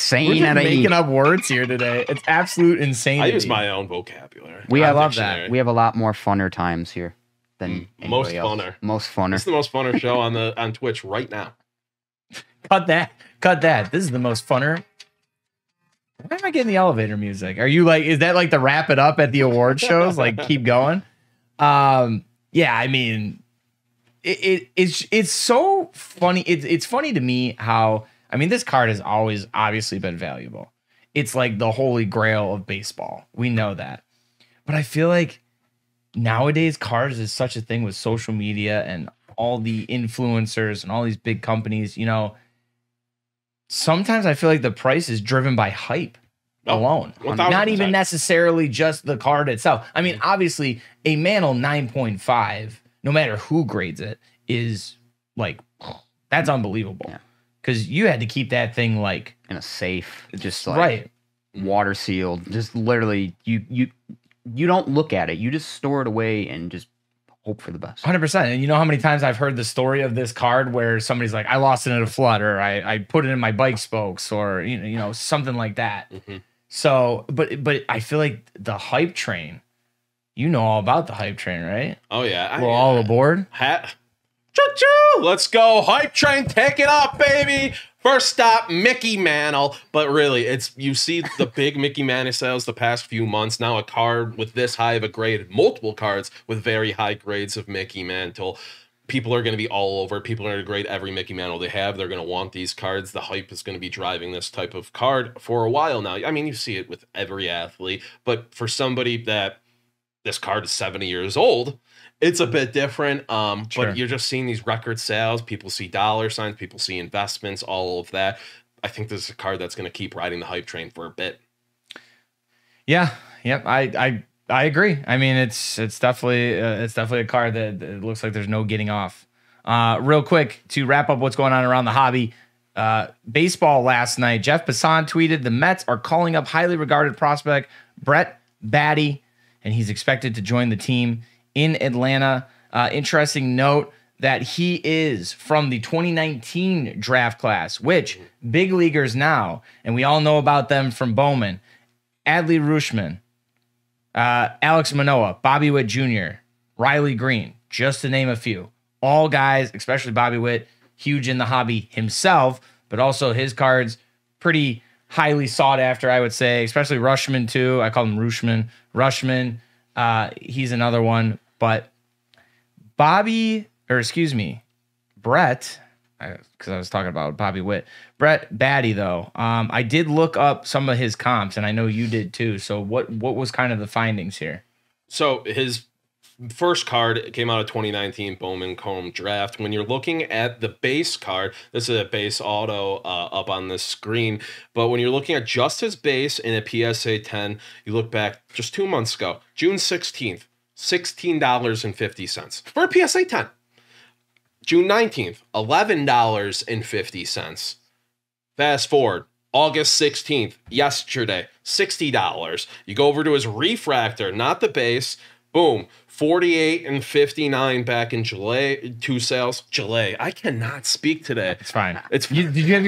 making up words here today. It's absolute insanity. I use my own vocabulary. I love that. We have a lot more funner times here than most else. funner. Most funner. This is the most funner show on Twitch right now. Cut that. This is the most funner. Why am I getting the elevator music? Are you is that like the wrap it up at the award shows? Like keep going. Yeah, I mean, it's so funny. It's funny to me how, I mean, this card has always obviously been valuable. It's like the holy grail of baseball. We know that. But I feel like nowadays cards is such a thing with social media and all the influencers and all these big companies, you know, sometimes I feel like the price is driven by hype alone. 1000%. Not even necessarily just the card itself. I mean, obviously a Mantle 9.5, no matter who grades it, is like, that's unbelievable. Because you had to keep that thing like in a safe, just like water sealed. Just literally, you don't look at it. You just store it away and just hope for the best. 100%. And you know how many times I've heard the story of this card where somebody's like, I lost it in a flood, or I put it in my bike spokes, or you know something like that. So, but I feel like the hype train. You know all about the hype train, right? Oh yeah, we're all aboard. Choo-choo! Let's go, hype train, take it up, baby. First stop, Mickey Mantle. But really, you see the big Mickey Mantle sales the past few months. Now a card with this high of a grade, multiple cards with very high grades of Mickey Mantle. People are going to be all over. People are going to grade every Mickey Mantle they have. They're going to want these cards. The hype is going to be driving this type of card for a while now. I mean, you see it with every athlete. But for somebody that this card is 70 years old, it's a bit different, but you're just seeing these record sales. People see dollar signs. People see investments, all of that. I think this is a card that's going to keep riding the hype train for a bit. Yeah, yep. I agree. I mean, it's definitely a card that it looks like there's no getting off. Real quick to wrap up what's going on around the hobby. Baseball last night. Jeff Passan tweeted the Mets are calling up highly regarded prospect Brett Baty, and he's expected to join the team in Atlanta. Interesting note that he is from the 2019 draft class, which big leaguers now, and we all know about them from Bowman, Adley Rutschman, Alex Manoah, Bobby Witt Jr., Riley Green, just to name a few. All guys, especially Bobby Witt, huge in the hobby himself, but also his cards pretty highly sought after, I would say, especially Rutschman too. I call him Rutschman. He's another one. But Brett, because I was talking about Bobby Witt. Brett Baty, though, I did look up some of his comps, and I know you did too. So what was kind of the findings here? So his first card came out of 2019 Bowman Chrome Draft. When you're looking at the base card, this is a base auto up on the screen, but when you're looking at just his base in a PSA 10, you look back just 2 months ago, June 16th, $16.50 for a PSA 10. June 19th, $11.50. Fast forward, August 16th, yesterday, $60. You go over to his refractor, not the base. Boom, $48.59 back in July. 2 sales. July. I cannot speak today. It's fine. Did you have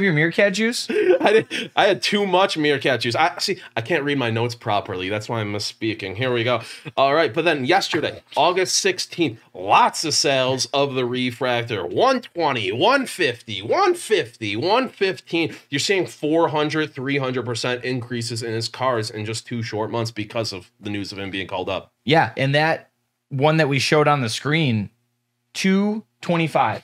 your meerkat juice? I had too much meerkat juice. I can't read my notes properly. That's why I'm misspeaking. Here we go. All right, but then yesterday, August 16th, lots of sales of the refractor. 120, 150, 150, 115. You're seeing 400, 300% increases in his cards in just 2 short months because of the news of him being called up. Yeah, and that one that we showed on the screen, 225.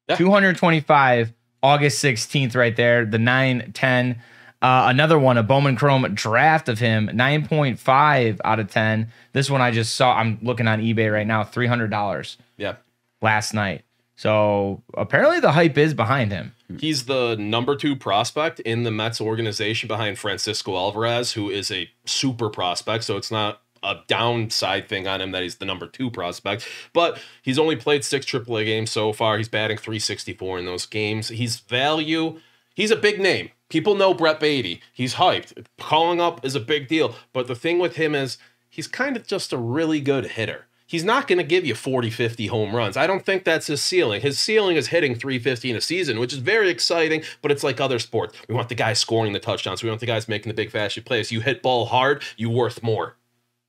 Yeah. 225, August 16th right there, the 910. Another one, a Bowman Chrome draft of him, 9.5 out of 10. This one I just saw, I'm looking on eBay right now, $300. Yeah. Last night. So apparently the hype is behind him. He's the number 2 prospect in the Mets organization behind Francisco Alvarez, who is a super prospect. So it's not a downside thing on him that he's the number 2 prospect, but he's only played 6 AAA games so far. He's batting .364 in those games. He's value. He's a big name. People know Brett Baty. He's hyped. Calling up is a big deal. But the thing with him is he's kind of just a really good hitter. He's not going to give you 40, 50 home runs. I don't think that's his ceiling. His ceiling is hitting 350 in a season, which is very exciting, but it's like other sports. We want the guys scoring the touchdowns. We want the guys making the big flashy plays. You hit ball hard, you worth more.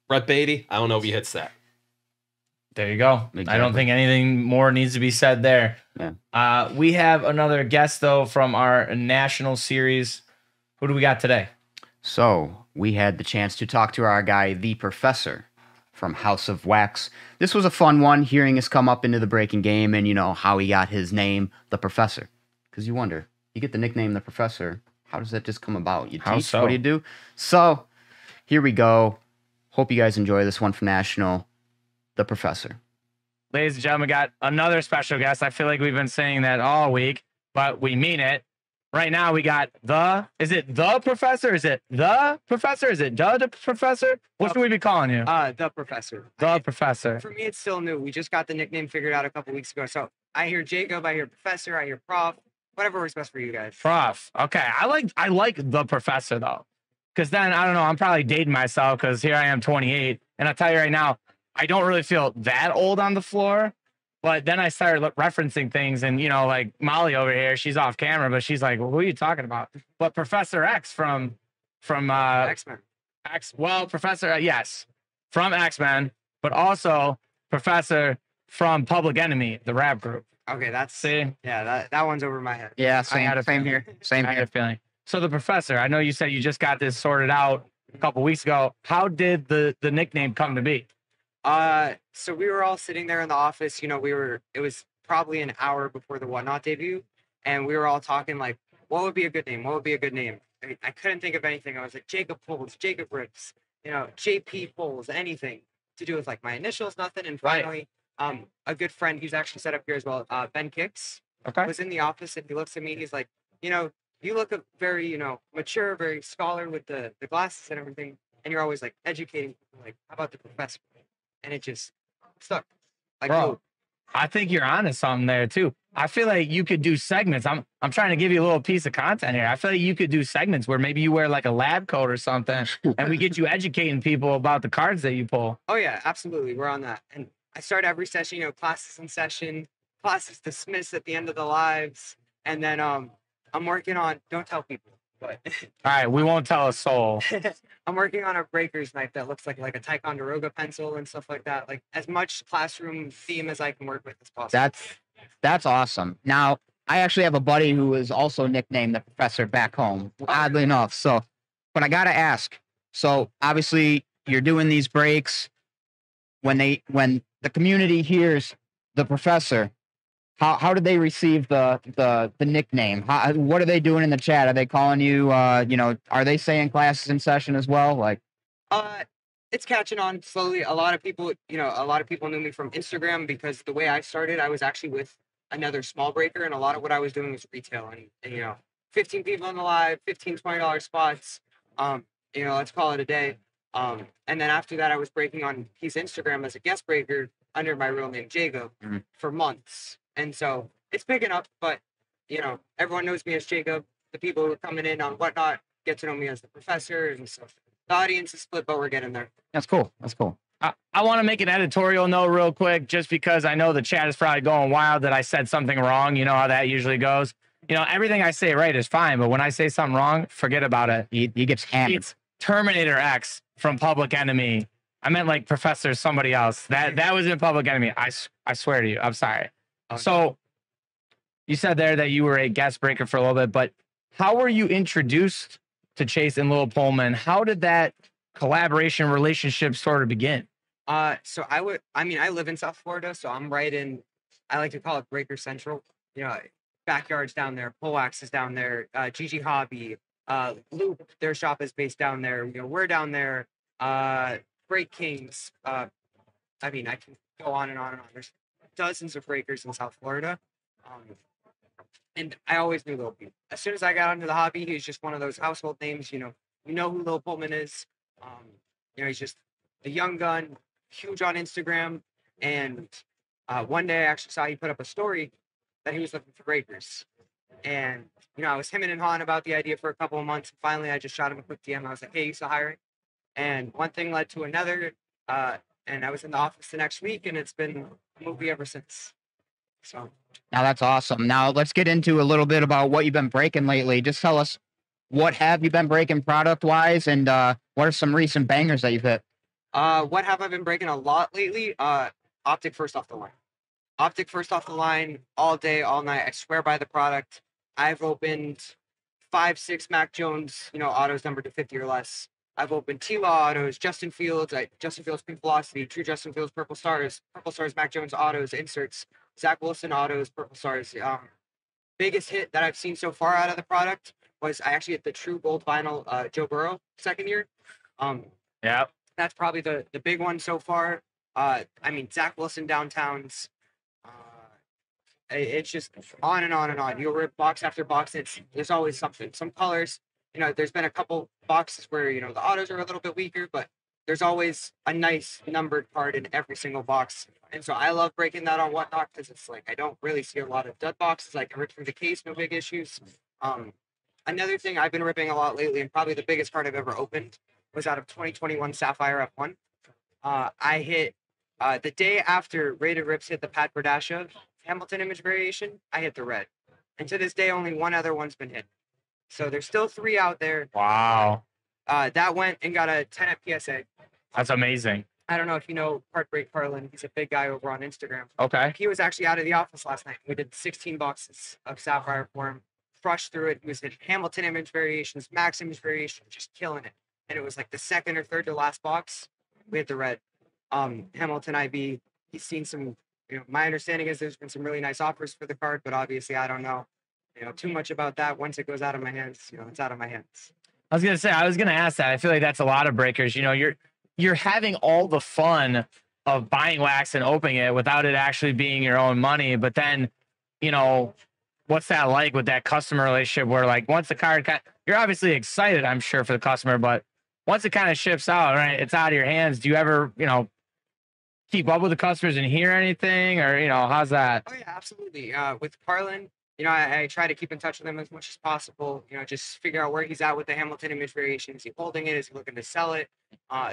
Brett Baty, I don't know if he hits that. There you go. Exactly. I don't think anything more needs to be said there. Yeah. We have another guest, though, from our national series. Who do we got today? So we had the chance to talk to our guy, the Professor from House of Wax. This was a fun one, hearing us come up into the breaking game and, you know, how he got his name, the Professor. Because you wonder, you get the nickname the Professor. How does that just come about? You How teach? so? What do you do? So here we go. Hope you guys enjoy this one from National, the Professor. Ladies and gentlemen, we got another special guest. I feel like we've been saying that all week, but we mean it. Right now, we got is it the Professor? Is it the Professor? Is it the Professor? What should we be calling you? The Professor. The Professor. For me, it's still new. We just got the nickname figured out a couple weeks ago. So I hear Jacob, I hear Professor, I hear Prof. Whatever works best for you guys. Prof. Okay. I like the Professor though. Because then I don't know, I'm probably dating myself because here I am 28. And I'll tell you right now, I don't really feel that old on the floor. But then I started referencing things, and like Molly over here, she's off camera, but she's like, well, "Who are you talking about?" But Professor X from X-Men. Professor yes, from X-Men, but also Professor from Public Enemy, the rap group. Okay, that's See, yeah, that one's over my head. Yeah, I had a same here. Same I had here. a feeling. So the Professor, I know you said you just got this sorted out a couple weeks ago. How did the nickname come to be? So we were all sitting there in the office, it was probably an hour before the Whatnot debut, and we were all talking like, what would be a good name? What would be a good name? I couldn't think of anything. I was like, Jacob Pulls, Jacob Rips, JP Pulls, anything to do with like my initials, nothing. And finally, a good friend, he's actually set up here as well, Ben Kicks, Okay. was in the office, and he looks at me, he's like, you look a very, mature, very scholar with the glasses and everything, and you're always like educating people, like, how about the Professor? And it just stuck. Like, Bro, oh, I think you're onto something there too. I feel like you could do segments. I'm trying to give you a little piece of content here. I feel like you could do segments where maybe you wear like a lab coat or something, and we get you educating people about the cards that you pull. oh yeah, absolutely. We're on that. And I start every session, classes in session, classes dismissed at the end of the lives. And then I'm working on, don't tell people, but All right, we won't tell a soul. I'm working on a breaker's knife that looks like a Ticonderoga pencil and stuff like that. Like as much classroom theme as I can work with as possible. That's awesome. Now, I actually have a buddy who is also nicknamed the Professor back home, oddly enough. So, but I gotta ask. So obviously, you're doing these breaks. When the community hears the Professor, how do they receive the nickname? What are they doing in the chat? Are they calling you? Are they saying classes in session as well? Like, It's catching on slowly. A lot of people knew me from Instagram because the way I started, I was actually with another small breaker, and a lot of what I was doing was retail, and 15 people on the live, $15-$20 spots. Let's call it a day. And then after that, I was breaking on his Instagram as a guest breaker under my real name Jacob for months, and so it's picking up. But everyone knows me as Jacob. The people who are coming in on Whatnot get to know me as the Professor, and so the audience is split, but we're getting there. that's cool. That's cool. I want to make an editorial note real quick, just because I know the chat is probably going wild that I said something wrong. You know how that usually goes. Everything I say right is fine, but when I say something wrong, forget about it. He gets hammered. It's Terminator X from Public Enemy. I meant like Professor somebody else. That was in Public Enemy. I swear to you. I'm sorry. Okay. So you said there that you were a guest breaker for a little bit, but how were you introduced to Chase and Lil Pullman? How did that collaboration relationship sort of begin? So I live in South Florida, so I'm right in, I like to call it Breaker Central. Backyard's down there, Poleaxe is down there, Gigi Hobby, Loop, their shop is based down there. We're down there, Break Kings. I can go on and on and on. There's dozens of breakers in South Florida. And I always knew Lil P. As soon as I got into the hobby, he was just one of those household names. You know who Lil Pullman is. He's just a young gun, huge on Instagram. And one day I actually saw he put up a story that he was looking for breakers. And, I was hemming and hawing about the idea for a couple of months. And finally, I just shot him a quick DM. I was like, hey, you still hiring? And one thing led to another. And I was in the office the next week, and it's been a movie ever since. So Now that's awesome. Now let's get into a little bit about what you've been breaking lately. Just tell us, what have you been breaking product wise, and what are some recent bangers that you've hit? what have I been breaking a lot lately? Optic first off the line. Optic first off the line all day, all night. I swear by the product. I've opened 5-6 Mac Jones, autos numbered to 50 or less. I've opened T-Law autos, Justin Fields, Pink Velocity, True Justin Fields, Purple Stars, Mac Jones autos, inserts, Zach Wilson autos, Purple Stars. biggest hit that I've seen so far out of the product was I actually hit the true gold vinyl Joe Burrow second year. Yeah. That's probably the big one so far. I mean, Zach Wilson downtowns. It's just on and on and on. You'll rip box after box. There's always something. Some colors, there's been a couple boxes where the autos are a little bit weaker, but there's always a nice numbered card in every single box. And so I love breaking that on Whatnot because it's like I don't really see a lot of dud boxes. I can rip through the case, no big issues. Another thing I've been ripping a lot lately, and probably the biggest card I've ever opened, was out of 2021 Sapphire F1. I hit the day after Rated Rips hit the Pat Berdashev Hamilton image variation, I hit the red. And to this day, only one other one's been hit. So there's still 3 out there. Wow. That went and got a 10 at PSA. That's amazing. I don't know if you know Heartbreak Carlin. He's a big guy over on Instagram. Okay. He was actually out of the office last night. We did 16 boxes of Sapphire for him. Crushed through it. He was hitting Hamilton image variations, Max image variations, just killing it. And it was like the second or third to last box. We hit the red. Hamilton IB, he's seen some, my understanding is there's been some really nice offers for the card, but obviously I don't know, too much about that. Once it goes out of my hands, it's out of my hands. I was gonna ask that. I feel like that's a lot of breakers. You're having all the fun of buying wax and opening it without it actually being your own money. But then, what's that like with that customer relationship where like once the card, you're obviously excited, I'm sure, for the customer, but once it kind of ships out, right, it's out of your hands. Do you ever, keep up with the customers and hear anything, or how's that? Oh yeah, absolutely. With Carlin, I try to keep in touch with him as much as possible. Just figure out where he's at with the Hamilton image variation. Is he holding it? Is he looking to sell it?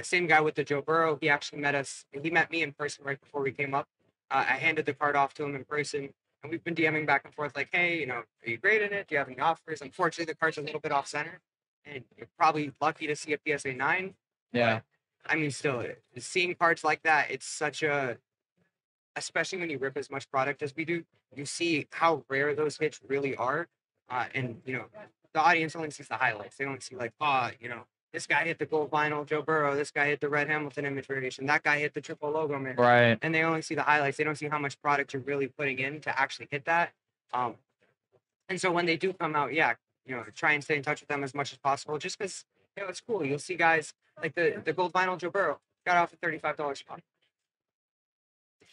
Same guy with the Joe Burrow. He actually met us. He met me in person right before we came up. I handed the card off to him in person, and we've been DMing back and forth like, hey, are you grading it? Do you have any offers? Unfortunately, the card's a little bit off center, and you're probably lucky to see a PSA 9. Yeah. I mean, still, seeing cards like that, it's such especially when you rip as much product as we do, you see how rare those hits really are. And, the audience only sees the highlights. They don't see like, this guy hit the gold vinyl Joe Burrow. This guy hit the red Hamilton image variation. That guy hit the triple logo man. Right. And they only see the highlights. They don't see how much product you're really putting in to actually hit that. And so when they do come out, try and stay in touch with them as much as possible, just because, it's cool. You'll see guys like the gold vinyl Joe Burrow got off a $35 spot.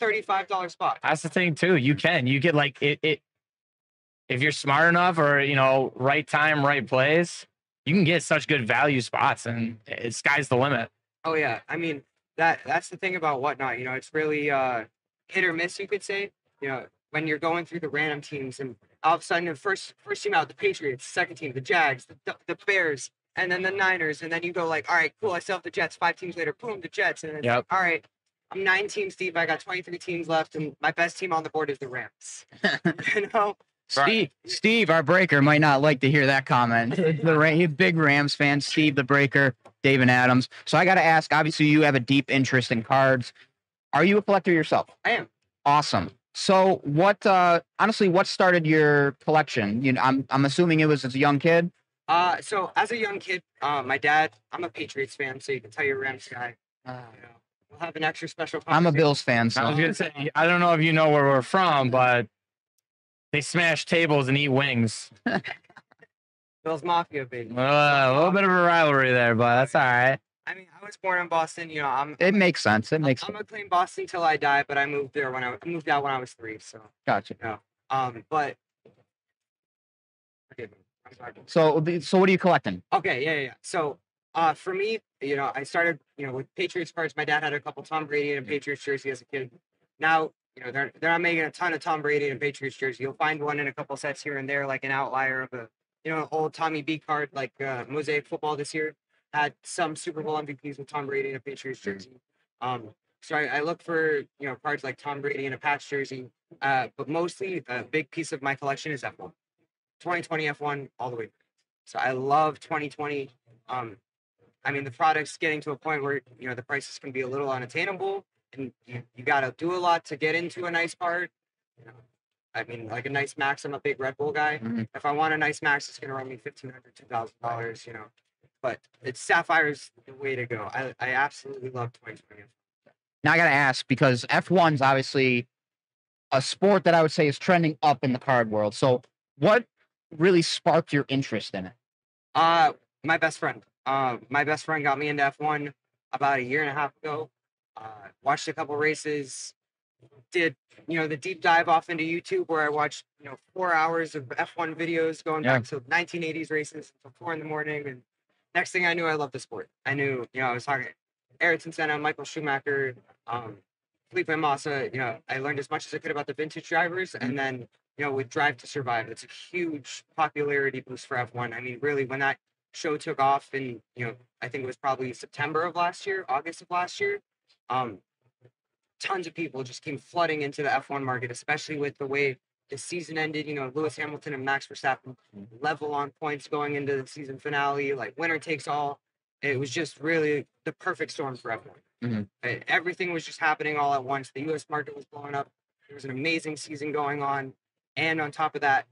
$35 spot. That's the thing too. You get like it if you're smart enough or right time, right place, you can get such good value spots, and sky's the limit. Oh yeah. I mean, that's the thing about Whatnot. It's really hit or miss, you could say. When you're going through the random teams, and all of a sudden the first team out, the Patriots, second team, the Jags, the Bears, and then the Niners, and then you go like, all right, cool, I still have the Jets. 5 teams later, boom, the Jets, and then it's like, all right, I'm 9 teams deep. I got 23 teams left, and my best team on the board is the Rams. Steve, our breaker, might not like to hear that comment. He's a big Rams fan. Steve, the breaker, David Adams. So I got to ask, obviously you have a deep interest in cards. Are you a collector yourself? I am. Awesome. So what, honestly, what started your collection? I'm assuming it was as a young kid. So as a young kid, my dad, I'm a Patriots fan, so you can tell you're a Rams guy. We'll have an extra special. I'm a Bills fan, so I was gonna say, I don't know if you know where we're from, but they smash tables and eat wings. Bills Mafia, baby. A little bit of a rivalry there, but that's all right. I mean, I was born in Boston. It makes sense. I'm gonna claim Boston till I die, but I moved there I moved out when I was 3. So gotcha. But forgive me. So what are you collecting? Okay, yeah. So, for me, I started, with Patriots cards. My dad had a couple Tom Brady and a Patriots jersey as a kid. Now, they're not making a ton of Tom Brady and Patriots jersey. You'll find one in a couple sets here and there, like an outlier of an old Tommy B card, like Mosaic Football this year had some Super Bowl MVPs with Tom Brady and a Patriots jersey. So I look for, cards like Tom Brady and a Pats jersey. But mostly the big piece of my collection is F1. 2020 F1 all the way. So I love 2020. I mean, the product's getting to a point where, the prices can be a little unattainable, and you got to do a lot to get into a nice card. I mean, like a nice Max, I'm a big Red Bull guy. Mm-hmm. If I want a nice Max, it's going to run me $1,500, $2,000, But Sapphire's the way to go. I absolutely love 2020. Now I got to ask, because F1's obviously a sport that I would say is trending up in the card world. So What really sparked your interest in it? My best friend. My best friend got me into F1 about a year and a half ago. Watched a couple races. Did the deep dive off into YouTube where I watched 4 hours of F1 videos going back to 1980s races until 4 in the morning, and next thing I knew, I loved the sport. I knew I was talking Ayrton Senna, Michael Schumacher, Felipe Massa. I learned as much as I could about the vintage drivers, and then with Drive to Survive, it's a huge popularity boost for F1. I mean, really, when that show took off in I think it was probably September of last year, August of last year. Tons of people just came flooding into the F1 market, especially with the way the season ended. Lewis Hamilton and Max Verstappen level on points going into the season finale, like winner takes all. It was just really the perfect storm for F1. Everything was just happening all at once. The U.S. market was blowing up. There was an amazing season going on. And on top of that,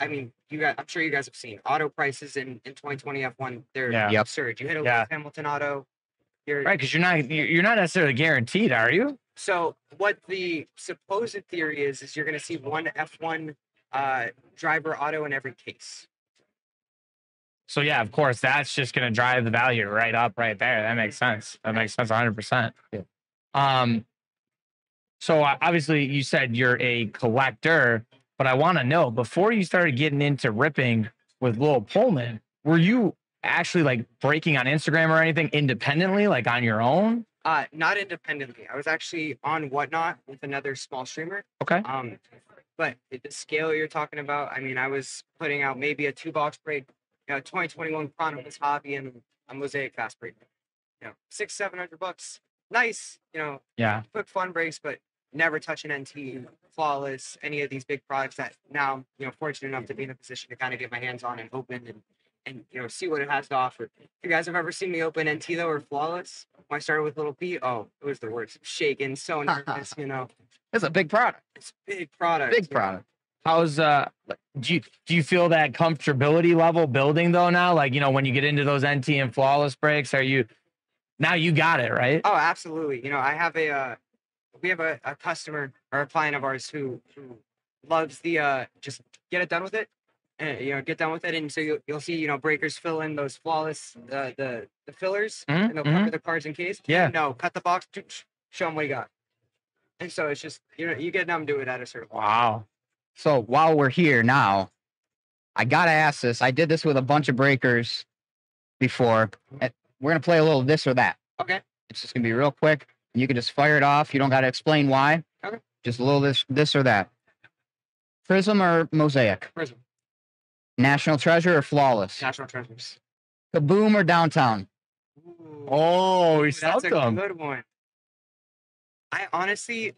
I mean, I'm sure you guys have seen auto prices in 2020 F1. They're absurd. You hit a Lewis Hamilton auto. Right, because you're not necessarily guaranteed, are you? So what the supposed theory is you're going to see one F1 driver auto in every case. So yeah, of course, that's just going to drive the value right up right there. That makes sense. That makes sense 100%. Yeah. So obviously you said you're a collector, but I want to know, before you started getting into ripping with Lil Pullman, were you actually like breaking on Instagram or anything independently, like on your own? Not independently. I was actually on Whatnot with another small streamer. Okay. But the scale you're talking about, I mean, I was putting out maybe a 2-box break, 2021 Chronicles hobby and a Mosaic fast break. $600-700. Nice, quick fun breaks, but never touch an NT, flawless, any of these big products that now, fortunate enough to be in a position to kind of get my hands on and open and see what it has to offer. If you guys have ever seen me open NT though or flawless, when I started with Little P, it was the worst. Shaking, so nervous, It's a big product. It's a big product. Big product. How's do you feel that comfortability level building though now? Like, when you get into those NT and flawless breaks, now you got it, right? Oh, absolutely. I have we have a customer or a client of ours who loves the just get it done with it. And get done with it, and so you'll see breakers fill in those flawless the fillers, and they'll cover the cards in case. Yeah. No, cut the box, show them what you got, and so it's just you get numb to it at a certain point. Wow. So while we're here now, I gotta ask this. I did this with a bunch of breakers before. We're gonna play a little this or that. Okay. It's just gonna be real quick, and you can just fire it off. You don't gotta explain why. Okay. Just a little this or that. Prism or Mosaic? Prism. National Treasure or Flawless? National Treasures. Kaboom or Downtown? Ooh, Oh, we that's stumped a them. good one. I honestly,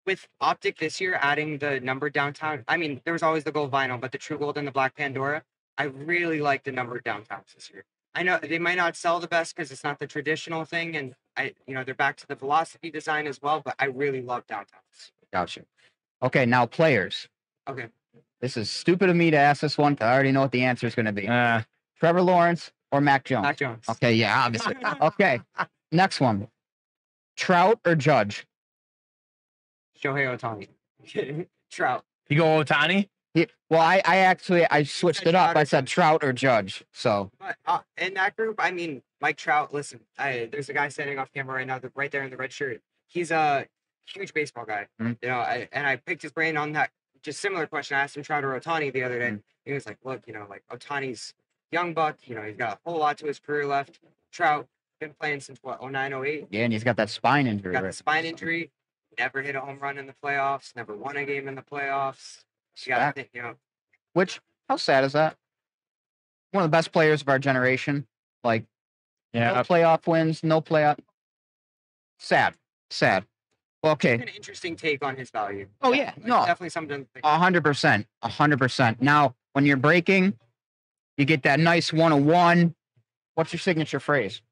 with Optic this year adding the numbered Downtown, I mean, there was always the gold vinyl, but the True Gold and the Black Pandora, I really like the numbered Downtowns this year. I know they might not sell the best because it's not the traditional thing, and they're back to the velocity design as well, but I really love Downtowns. Gotcha. Okay, now players. Okay. This is stupid of me to ask this one, 'cause I already know what the answer is going to be. Trevor Lawrence or Mac Jones? Mac Jones. Okay, yeah, obviously. Okay, next one. Trout or Judge? Shohei Ohtani. Trout. You go Ohtani? Well, I switched it up. I said Trout or Judge. So But in that group, I mean, Mike Trout. Listen, there's a guy standing off camera right now, right there in the red shirt. He's a huge baseball guy. I picked his brain on that. Just similar question. I asked him Trout or Ohtani the other day. He was like, look, like Ohtani's young buck. He's got a whole lot to his career left. Trout been playing since what, 09, 08? yeah, and he's got that spine injury. Got the spine injury. Never hit a home run in the playoffs. Never won a game in the playoffs. You got to think, Which, how sad is that? One of the best players of our generation. Like, no playoff wins, no playoff. Sad. Okay. An interesting take on his value. Oh, yeah. No. Definitely something to think 100%. 100%. Now, when you're breaking, you get that nice 101. What's your signature phrase?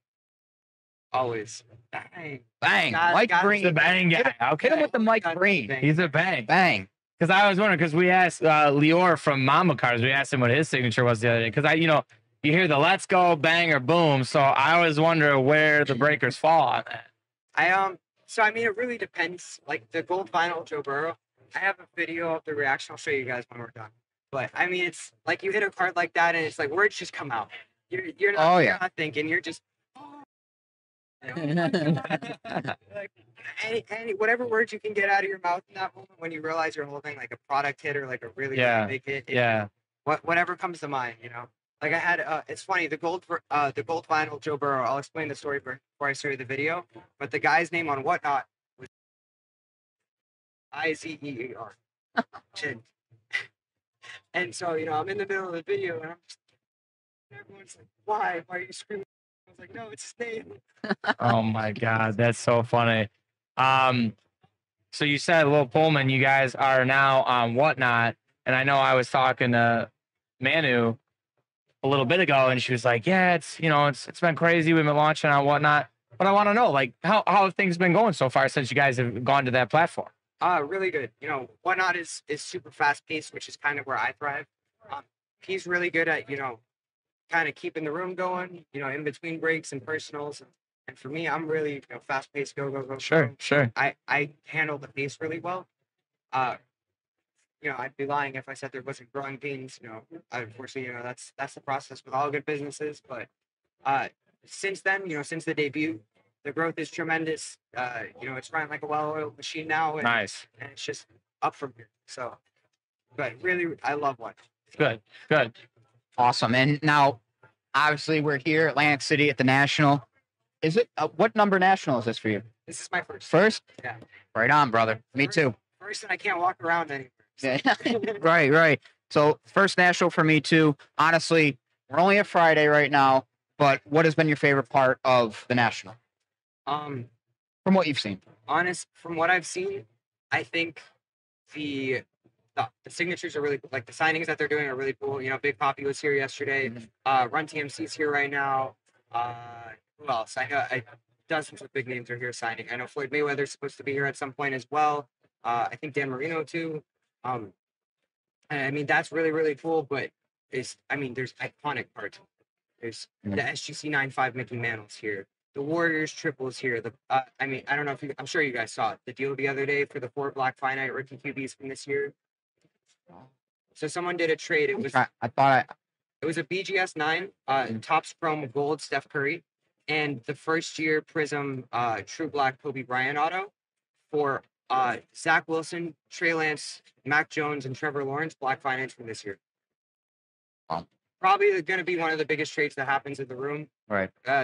Always. Bang. Bang. Mike Green. The bang guy. Hit him with the Mike Green. He's a bang. Bang. Because I was wondering, because we asked Lior from Mama Cars, we asked him what his signature was the other day. Because you hear the let's go, bang, or boom. So I always wonder where the breakers fall on that. So I mean, it really depends. Like the gold vinyl Joe Burrow, I have a video of the reaction. I'll show you guys when we're done. But I mean, it's like you hit a card like that, and it's like words just come out. You're not, Oh, you're yeah. not thinking. You're just. Oh my God. Like any whatever words you can get out of your mouth in that moment when you realize you're holding like a product hit or like a really, Yeah. really big hit. Yeah. Whatever comes to mind, you know. Like I had, it's funny, the gold vinyl Joe Burrow. I'll explain the story before I show you the video. But the guy's name on Whatnot was Izeer. Chin. And so, you know, I'm in the middle of the video and everyone's like, why? Why are you screaming? I was like, no, it's his name. Oh my God, that's so funny. So you said, Lil Pullman, you guys are now on Whatnot, and I know I was talking to Manu a little bit ago, and she was like, "Yeah, it's been crazy. We've been launching on Whatnot, but I want to know, like, how have things been going so far since you guys have gone to that platform?" Really good. You know, Whatnot is super fast paced, which is kind of where I thrive. He's really good at, you know, kind of keeping the room going, you know, in between breaks and personals. And for me, I'm really, you know, fast paced, go, go, go. Sure, go. sure. I handle the pace really well. You know, I'd be lying if I said there wasn't growing pains. You know, unfortunately, you know, that's the process with all good businesses. But since then, you know, since the debut, the growth is tremendous. You know, it's running like a well-oiled machine now. And, Nice. And it's just up from here. So, but really, I love one. Good, good. Awesome. And now, obviously, we're here, Atlantic City at the National. Is it what number National is this for you? This is my first. First? Yeah. Right on, brother. Me too. First, and I can't walk around anymore. So. Yeah. Right. So first National for me too. Honestly, we're only at Friday right now, but what has been your favorite part of the National? From what you've seen. From what I've seen, I think the signatures are really, like, the signings that they're doing are really cool. You know, Big Poppy was here yesterday. Run TMC's here right now. Who else? I know dozens of big names are here signing. I know Floyd Mayweather's supposed to be here at some point as well. I think Dan Marino too. And I mean, that's really, really cool. But there's iconic parts. There's the SGC 9.5 Mickey Mantle's here. The Warriors triples here. I mean, I don't know if I'm sure you guys saw it. The deal the other day for the 4 Black Finite rookie QBs from this year. So someone did a trade. It was it was a BGS 9 Topps Chrome Gold Steph Curry, and the first year Prism True Black Kobe Bryant auto for Zach Wilson, Trey Lance, Mac Jones, and Trevor Lawrence Black Finance from this year. Probably going to be one of the biggest trades that happens in the room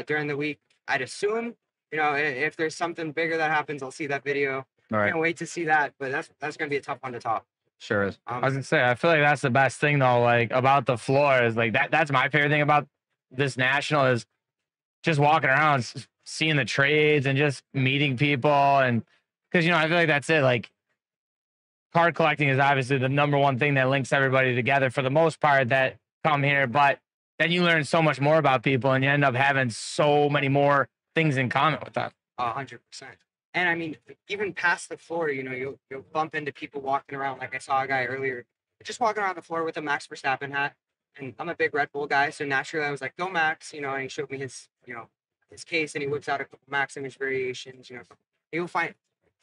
during the week. I'd assume, you know, if there's something bigger that happens, I'll see that video. Can't wait to see that, but that's going to be a tough one to top. Sure is. I was gonna say, I feel like that's the best thing though, like about the floor is like that's my favorite thing about this National is just walking around, seeing the trades and just meeting people. And because, you know, I feel like that's it. Like card collecting is obviously the number one thing that links everybody together for the most part that come here. But then you learn so much more about people and you end up having so many more things in common with them. 100%. And I mean, even past the floor, you know, you'll bump into people walking around. Like I saw a guy earlier, just walking around the floor with a Max Verstappen hat. And I'm a big Red Bull guy, so naturally I was like, "Go Max!" You know, and he showed me his case, and he whips out a couple Max image variations. You know, you'll find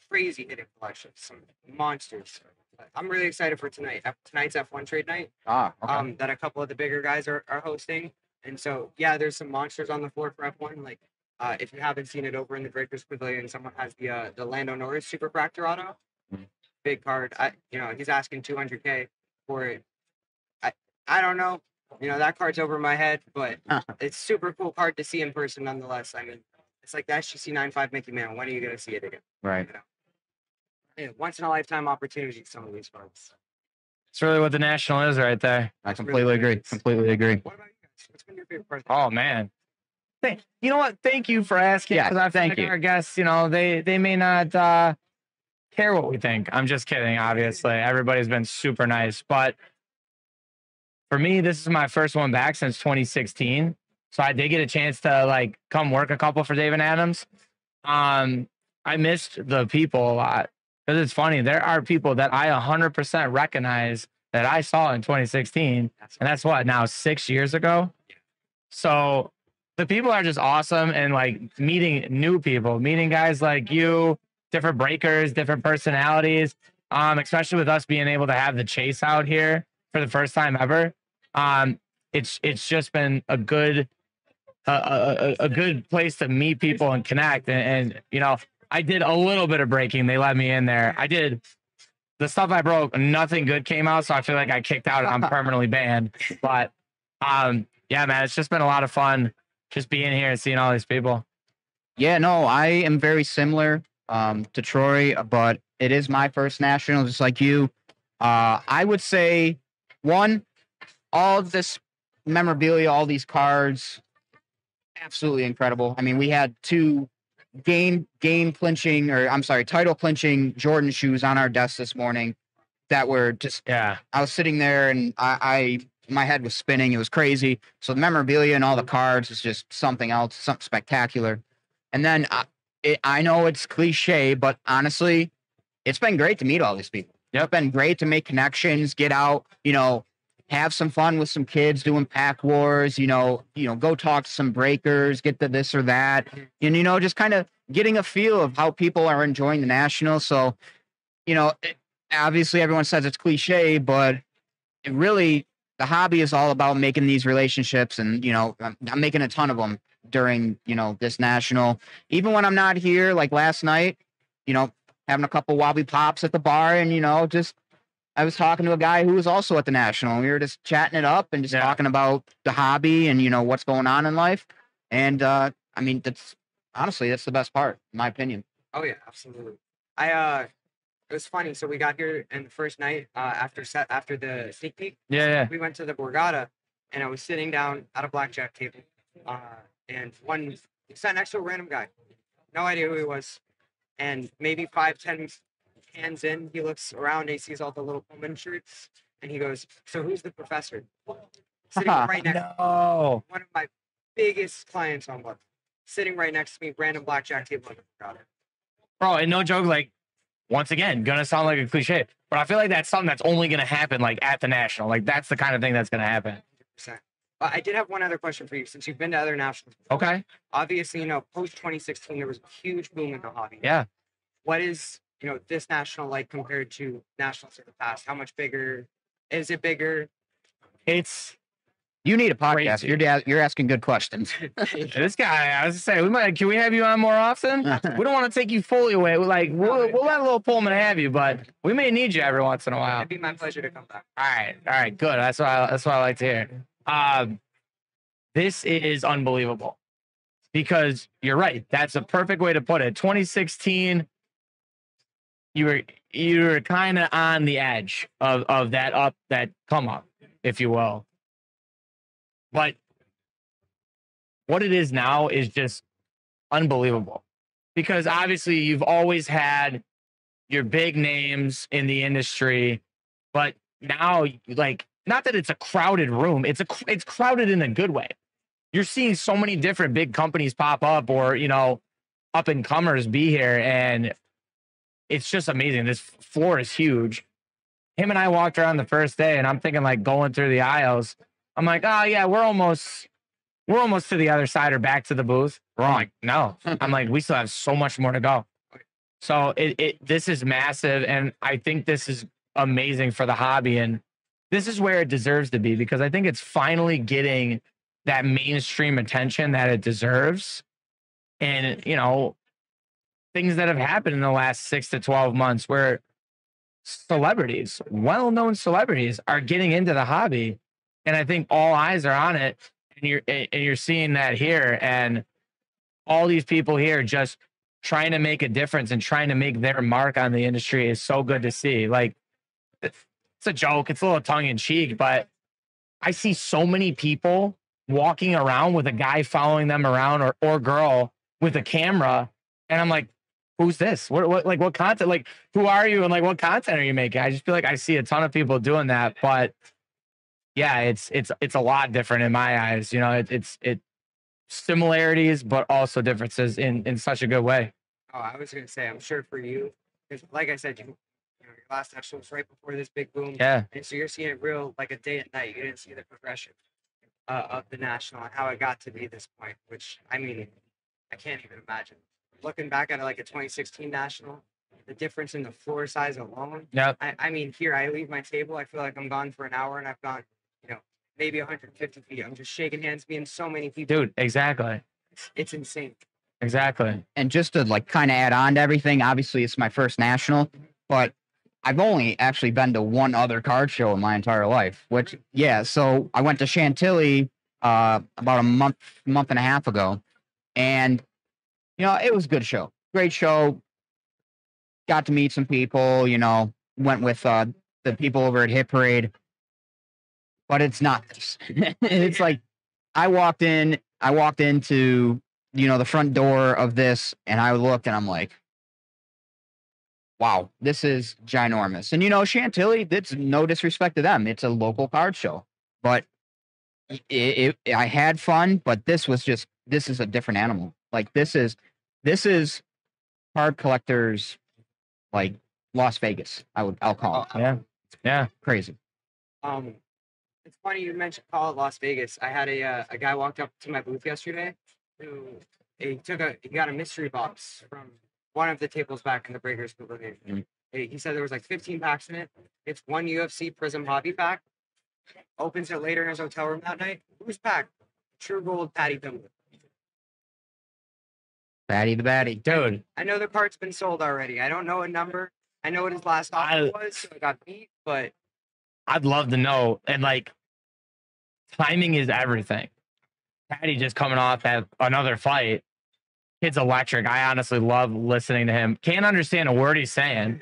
crazy hitting collections, some monsters. I'm really excited for tonight. Tonight's F1 trade night. Okay. That a couple of the bigger guys are hosting, and so yeah, there's some monsters on the floor for F1. Like, if you haven't seen it over in the Breakers Pavilion, someone has the Lando Norris Super Fractor auto, big card. He's asking $200K for it. I don't know. You know, that card's over my head, but it's super cool card to see in person nonetheless. I mean, it's like the SGC 9.5 Mickey Mantle. When are you going to see it again? Right. You know? Yeah, once in a lifetime opportunity, some of these cards. It's really what the National is right there. I completely agree. Completely agree. What about you guys? What's been your favorite part? Oh man. You know what? Thank you for asking. Yeah, because I feel like our guests, you know, they may not care what we think. I'm just kidding. Obviously, everybody's been super nice, but for me, this is my first one back since 2016. So I did get a chance to like come work a couple for David Adams. I missed the people a lot because it's funny. There are people that I 100% recognize that I saw in 2016, and that's what now 6 years ago. So the people are just awesome, and like meeting new people, meeting guys like you, different breakers, different personalities. especially with us being able to have the chase out here for the first time ever. It's just been a good a good place to meet people and connect. And you know, I did a little bit of breaking. They let me in there. I did the stuff I broke. Nothing good came out, so I feel like I kicked out and I'm permanently banned. But yeah, man, it's just been a lot of fun just being here and seeing all these people. Yeah, no, I am very similar to Troy, but it is my first national, just like you. I would say, one, all of this memorabilia, all these cards, absolutely incredible. I mean, we had two title clinching Jordan shoes on our desk this morning that were just, Yeah. I was sitting there and my head was spinning. It was crazy. So the memorabilia and all the cards is just something else, something spectacular. And then I know it's cliche, but honestly, it's been great to meet all these people. Yep. It's been great to make connections, get out, you know, have some fun with some kids doing pack wars, you know, go talk to some breakers, get to this or that. And, you know, just kind of getting a feel of how people are enjoying the national. So, you know, obviously everyone says it's cliche, but it really, the hobby is all about making these relationships. And, you know, I'm making a ton of them during, you know, this national. Even when I'm not here, like last night, you know, having a couple wobbly pops at the bar and, you know, just, I was talking to a guy who was also at the national and we were just chatting it up and just talking about the hobby and, you know, what's going on in life. And, I mean, that's the best part, in my opinion. Oh yeah, absolutely. It was funny. So we got here and the first night after the sneak peek, Yeah. we went to the Borgata, and I was sitting down at a blackjack table, and one sat next to a random guy, no idea who he was, and maybe 5-10 hands in, he looks around and he sees all the little Pullman shirts, and he goes, "So who's the professor?" Sitting right next to No. one of my biggest clients on one, sitting right next to me, random blackjack table at the Borgata. Bro, and no joke, like, once again, gonna sound like a cliche, but I feel like that's something that's only gonna happen like at the national. Like that's the kind of thing that's gonna happen. 100%. I did have one other question for you, since you've been to other nationals before. Okay. Obviously, you know, post 2016, there was a huge boom in the hobby. Yeah. What is, you know, this national like compared to nationals of the past? How much bigger? Is it bigger? It's You need a podcast. Crazy. You're asking good questions. this guy. I was just saying, can we have you on more often? We don't want to take you fully away. We'll let little Pullman have you, but we may need you every once in a while. It'd be my pleasure to come back. All right, good. That's what I like to hear. This is unbelievable because you're right. That's a perfect way to put it. 2016, you were kind of on the edge of that come up, if you will. But what it is now is just unbelievable because obviously you've always had your big names in the industry, but now, like, not that it's a crowded room, it's crowded in a good way. You're seeing so many different big companies pop up or, you know, up and comers be here. And it's just amazing. This floor is huge. Him and I walked around the first day and I'm thinking like going through the aisles. I'm like, oh yeah, we're almost to the other side or back to the booth. I'm like, no. I'm like, we still have so much more to go. So this is massive. And I think this is amazing for the hobby. And this is where it deserves to be because I think it's finally getting that mainstream attention that it deserves. And, you know, things that have happened in the last 6 to 12 months where celebrities, well-known celebrities are getting into the hobby. And I think all eyes are on it. And you're seeing that here. And all these people here just trying to make a difference and trying to make their mark on the industry is so good to see. Like, it's a joke. It's a little tongue in cheek, but I see so many people walking around with a guy following them around or girl with a camera. And I'm like, who's this? What content? Like, who are you? And like, what content are you making? I just feel like I see a ton of people doing that, but yeah, it's a lot different in my eyes. You know, it's similarities, but also differences in such a good way. Oh, I was going to say, I'm sure for you, because like I said, you know, your last national was right before this big boom. Yeah. And so you're seeing it real like a day and night. You didn't see the progression of the national and how it got to be this point, which, I mean, I can't even imagine. Looking back at it like a 2016 national, the difference in the floor size alone. Yep. I mean, here I leave my table. I feel like I'm gone for an hour, and I've gone, maybe 150 feet. I'm just shaking hands, meeting so many people. Dude, exactly. It's insane. Exactly. And just to like kind of add on to everything, obviously it's my first national, but I've only actually been to one other card show in my entire life, which, yeah. So I went to Chantilly about a month and a half ago, and, it was a good show. Great show. Got to meet some people, went with the people over at Hit Parade, but it's not this. It's like I walked into, the front door of this, and I looked and I'm like, wow, this is ginormous. And Chantilly, that's no disrespect to them. It's a local card show, but I had fun, but this is a different animal. Like this is card collectors, like Las Vegas. I'll call it. Yeah. Yeah. Crazy. It's funny you mentioned call it Las Vegas. I had a guy walked up to my booth yesterday who he got a mystery box from one of the tables back in the Breakers Pavilion. Mm. He said there was like 15 packs in it. It's one UFC Prism hobby pack. Opens it later in his hotel room that night. Who's pack? True Gold Patty Pimblett. Batty the Batty. Dude. I know the card's been sold already. I don't know a number. I know what his last offer was, so I got beat, but I'd love to know. And like, timing is everything. Patty just coming off at another fight. Kid's electric. I honestly love listening to him. Can't understand a word he's saying.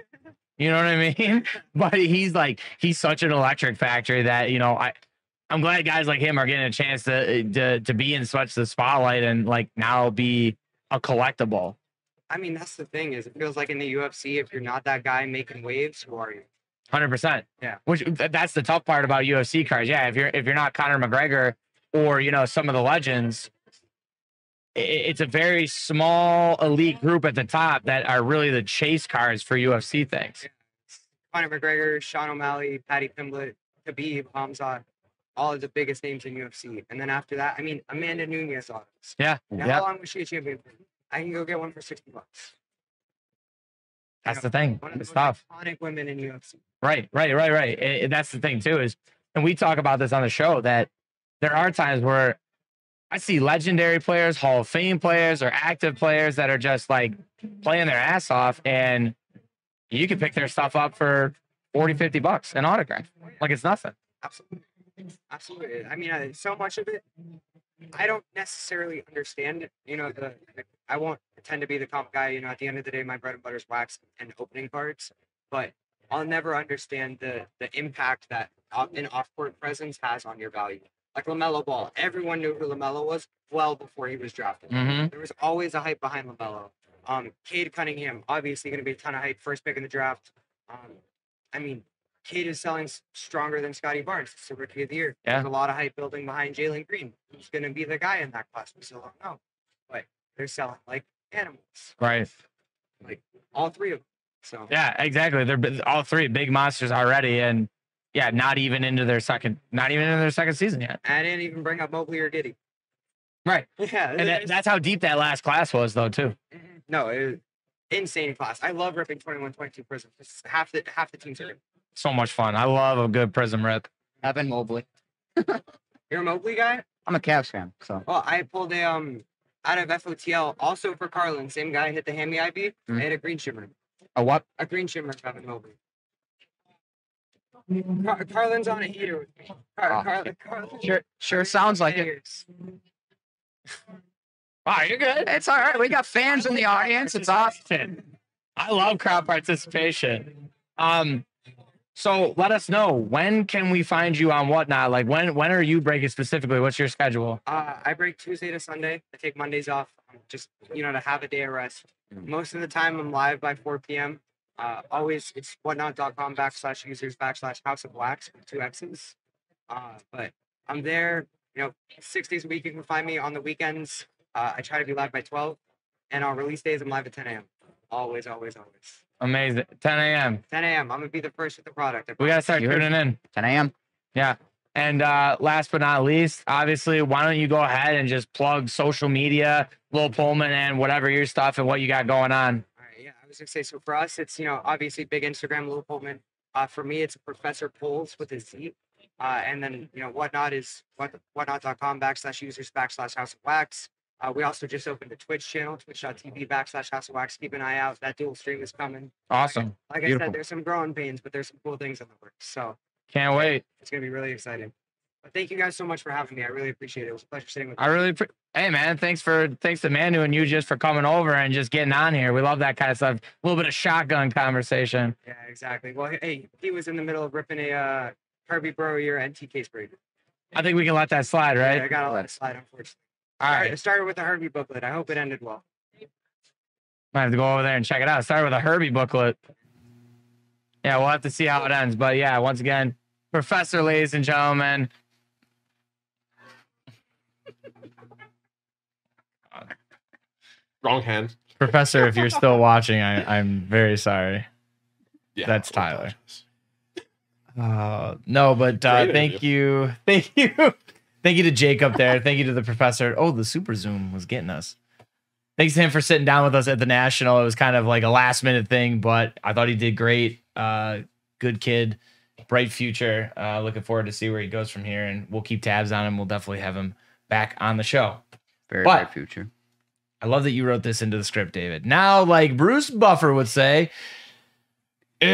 You know what I mean? But he's such an electric factory that, I'm glad guys like him are getting a chance to be in such the spotlight and like now be a collectible. I mean, that's the thing is it feels like in the UFC, if you're not that guy making waves, who are you? 100%. Yeah. Which that's the tough part about UFC cards. Yeah. If you're not Conor McGregor or, some of the legends, it's a very small elite group at the top that are really the chase cards for UFC things. Conor McGregor, Sean O'Malley, Patty Pimblett, Khabib, Hamzat, all of the biggest names in UFC. And then after that, I mean, Amanda Nunes autos. Yeah. Now, Yeah. how long was she a champion for? I can go get one for $60. That's the thing. One of the It's most tough. iconic women in UFC. Right. That's the thing too and we talk about this on the show that there are times where I see legendary players, Hall of Fame players, or active players that are just like playing their ass off, and you can pick their stuff up for $40-$50 an autograph. Like it's nothing. Absolutely. I mean, so much of it, I don't necessarily understand it. I won't pretend to be the comp guy. At the end of the day, my bread and butter is wax and opening cards, but I'll never understand the impact that an off-court presence has on your value. Like LaMelo Ball, everyone knew who LaMelo was well before he was drafted. Mm-hmm. There was always a hype behind LaMelo. Cade Cunningham, obviously going to be a ton of hype, first pick in the draft. I mean, Cade is selling stronger than Scotty Barnes. It's the rookie of the year. Yeah. There's a lot of hype building behind Jalen Green, who's going to be the guy in that class. We still don't know, but they're selling like animals. Right. Like all three of them. So Yeah, exactly. They're all three big monsters already, and yeah, not even into their second season yet. I didn't even bring up Mobley or Giddey. Right. Yeah, And that's how deep that last class was, though, too. No, it was insane class. I love ripping 21-22 Prism. Half the teams are. So much fun. I love a good Prism rip. Evan Mobley. You're a Mobley guy? I'm a Cavs fan, so. Well, I pulled a out of FOTL also for Carlin. Same guy hit the Hammy IB. I had a green shimmer. A what? A green shimmer of Evan Mobley. Carlin's on a heater with me. Carlin. Sure sounds like it. Wow, you're good. It's all right. We got fans in the audience. It's awesome. I love crowd participation. So let us know, when can we find you on Whatnot? Like when are you breaking specifically? What's your schedule? I break Tuesday to Sunday. I take Mondays off, just to have a day of rest. Most of the time, I'm live by 4 p.m. Always, it's whatnot.com/users/House of Wax with 2 X's. But I'm there, 6 days a week. You can find me on the weekends. I try to be live by 12, and on release days, I'm live at 10 a.m. Always. Amazing. 10 a.m. 10 a.m. I'm gonna be the first with the product. We gotta start tuning in. 10 a.m. Yeah. And last but not least, obviously, why don't you go ahead and just plug social media, Lil Pullman, and whatever your stuff and what you got going on. All right, yeah. was gonna say, so for us, it's obviously big Instagram, Lou Holtman. For me, it's Professor Polls with a Z. And then whatnot is whatnot.com/users/House of Wax. We also just opened a Twitch channel, twitch.tv/House of Wax. Keep an eye out. That dual stream is coming. Awesome. Like I said, there's some growing pains, but there's some cool things in the works. So Can't wait. it's gonna be really exciting. But thank you guys so much for having me. I really appreciate it. It was a pleasure sitting with you. I really, hey man, thanks to Manu and you just for coming over and just getting on here. We love that kind of stuff. A little bit of shotgun conversation. Yeah, exactly. Well, hey, he was in the middle of ripping a Herbie Broyer NT case break. I think we can let that slide, right? Yeah, I got to let it slide, unfortunately. All right. It started with the Herbie booklet. I hope it ended well. Might have to go over there and check it out. Start with a Herbie booklet. Yeah, we'll have to see how it ends. But yeah, once again, Professor, ladies and gentlemen. Wrong hand. Professor, if you're still watching, I'm very sorry. Yeah, That's we'll Tyler. apologize. No, but Great thank you. Thank you to Jacob there. Thank you to the professor. Oh, the super zoom was getting us. Thanks to him for sitting down with us at the National. It was kind of like a last minute thing, but I thought he did great. Good kid, bright future. Looking forward to see where he goes from here, and we'll keep tabs on him. We'll definitely have him back on the show. Very bright future. I love that you wrote this into the script, David. Now, like Bruce Buffer would say, it's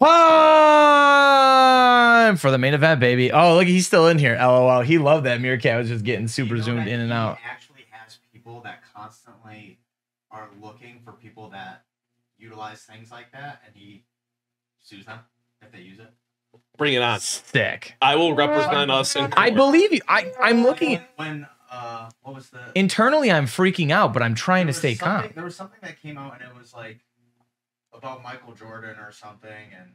time for the main event, baby. Oh, look, he's still in here. LOL. He loved that Meerkat was just getting super zoomed in and out. He actually has people that constantly are looking for people that utilize things like that, and he sues them if they use it. Bring it on. Sick. I will represent us. In I believe you. I'm looking at What was the internally. I'm freaking out, but I'm trying to stay calm. There was something that came out, and it was like about Michael Jordan or something, and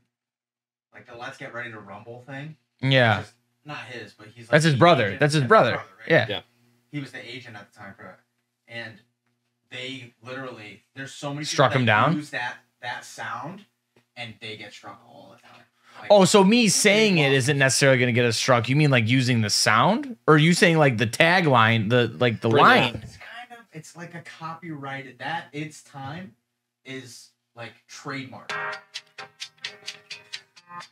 like the Let's Get Ready to Rumble thing. Yeah, Just, not his, but he's like that's his the brother. agent. That's his brother. Right? Yeah. Yeah. He was the agent at the time, correct? And they literally, there's so many people Struck him that down? use that sound, and they get struck all the time. Like, Oh, so me saying it isn't necessarily going to get us struck. You mean like using the sound, or are you saying like the tagline, the Bring line? it's like a copyrighted. That It's Time is like trademark.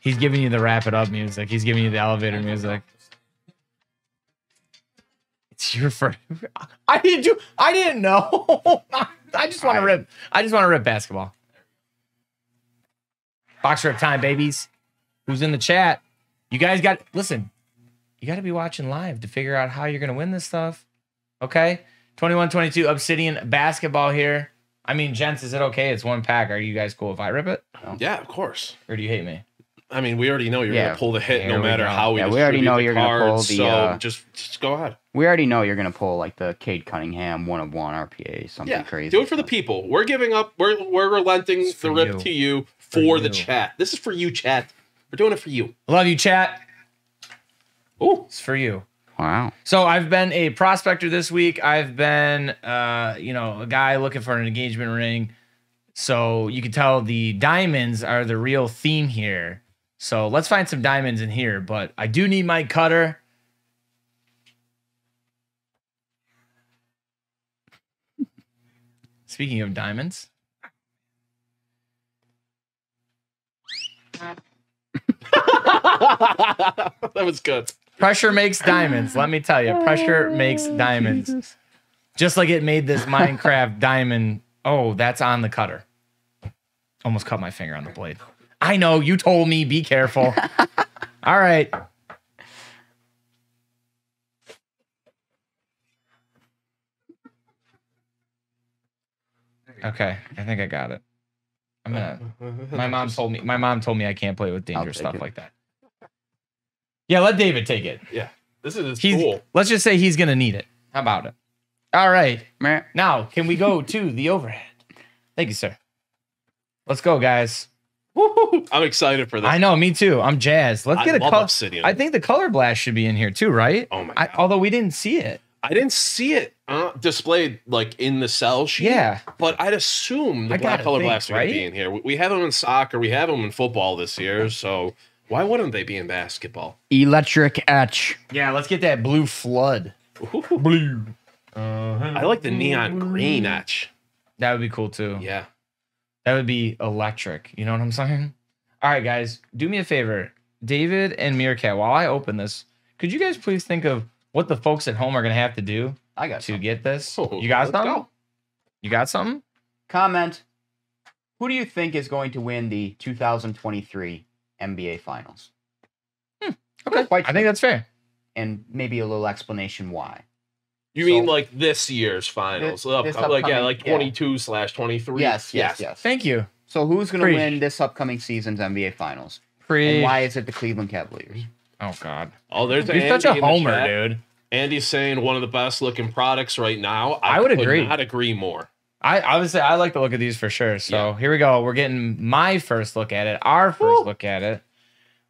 He's giving you the wrap it up music. He's giving you the elevator music. It's your first. I didn't know. I just want to rip. I just want to rip basketball. Box rip time, babies. Who's in the chat? You guys got listen. You got to be watching live to figure out how you're gonna win this stuff. Okay, 21-22 Obsidian Basketball here. I mean, gents, is it okay? It's one pack. Are you guys cool if I rip it, Yeah, of course. or do you hate me? I mean, we already know you're Yeah, gonna pull the hit here no we matter go. how we Yeah, we already distribute know the you're gonna pull cards, the, so just go ahead. We already know you're gonna pull like the Cade Cunningham 1-of-1 RPA, something Yeah, crazy. do it for the people. We're giving up. We're relenting It's the for rip you. to you For for the you. chat. This is for you, chat. We're doing it for you. Love you, chat. Oh, It's for you. Wow. So I've been a prospector this week. I've been, a guy looking for an engagement ring. So you can tell the diamonds are the real theme here. So let's find some diamonds in here. But I do need my cutter. Speaking of diamonds. that was good. Pressure makes diamonds. Let me tell you, pressure makes diamonds. Just like it made this Minecraft diamond. Oh, that's on the cutter. Almost cut my finger on the blade. I know, you told me, be careful. All right. Okay, I think I got it. I'm gonna. My mom told me I can't play with dangerous take stuff it. like that. Yeah, let David take it. Yeah, this is He's, cool. Let's just say he's gonna need it. How about it? All right. Meh. Now, can we go to the overhead? Thank you, sir. Let's go, guys. Woo-hoo. I'm excited for this. I know, me too. I'm jazzed. Let's I get a love color. Obsidian. I think the color blast should be in here too, right? Oh my God. Although we didn't see it. I didn't see it displayed like in the cell sheet. Yeah. But I'd assume the I black gotta color think, blast are going right? to be in here. We have them in soccer. We have them in football this year. So why wouldn't they be in basketball? Electric etch. Yeah, let's get that blue flood. Ooh. Blue. I like the neon green etch. That would be cool too. Yeah. That would be electric. You know what I'm saying? All right, guys, do me a favor. David and Meerkat, while I open this, could you guys please think of what the folks at home are going to have to do I got to get this? Oh, You got let's something? go. You got something? Comment. Who do you think is going to win the 2023 NBA Finals? Okay. Quite I think that's fair. and maybe a little explanation why. You mean So- like this year's finals? This Like upcoming- 22/23. Yes. Thank you. So who's going to Preach. win this upcoming season's NBA Finals? And Pre. why is it the Cleveland Cavaliers? Oh God. Oh, there's You're Andy such a in the homer, chat. dude. Andy's saying one of the best looking products right now. I would could agree. Not agree more. I would say I like the look of these for sure. So here we go. We're getting my first look at it. Our first look at it.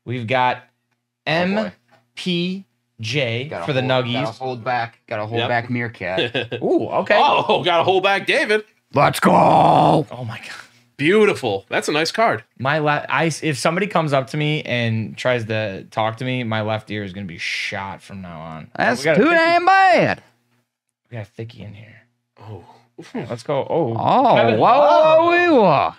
We've got boy. MPJ Gotta for the hold- Nuggies. Gotta hold Yep. back Meerkat. Ooh, okay. Oh, got to hold back David. Let's go. Oh my God. Beautiful. That's a nice card. My if somebody comes up to me and tries to talk to me, my left ear is gonna be shot from now on. That's we got too damn bad. We got a thickie in here. Oh. Let's go. Oh, Oh, Kevin whoa. Love.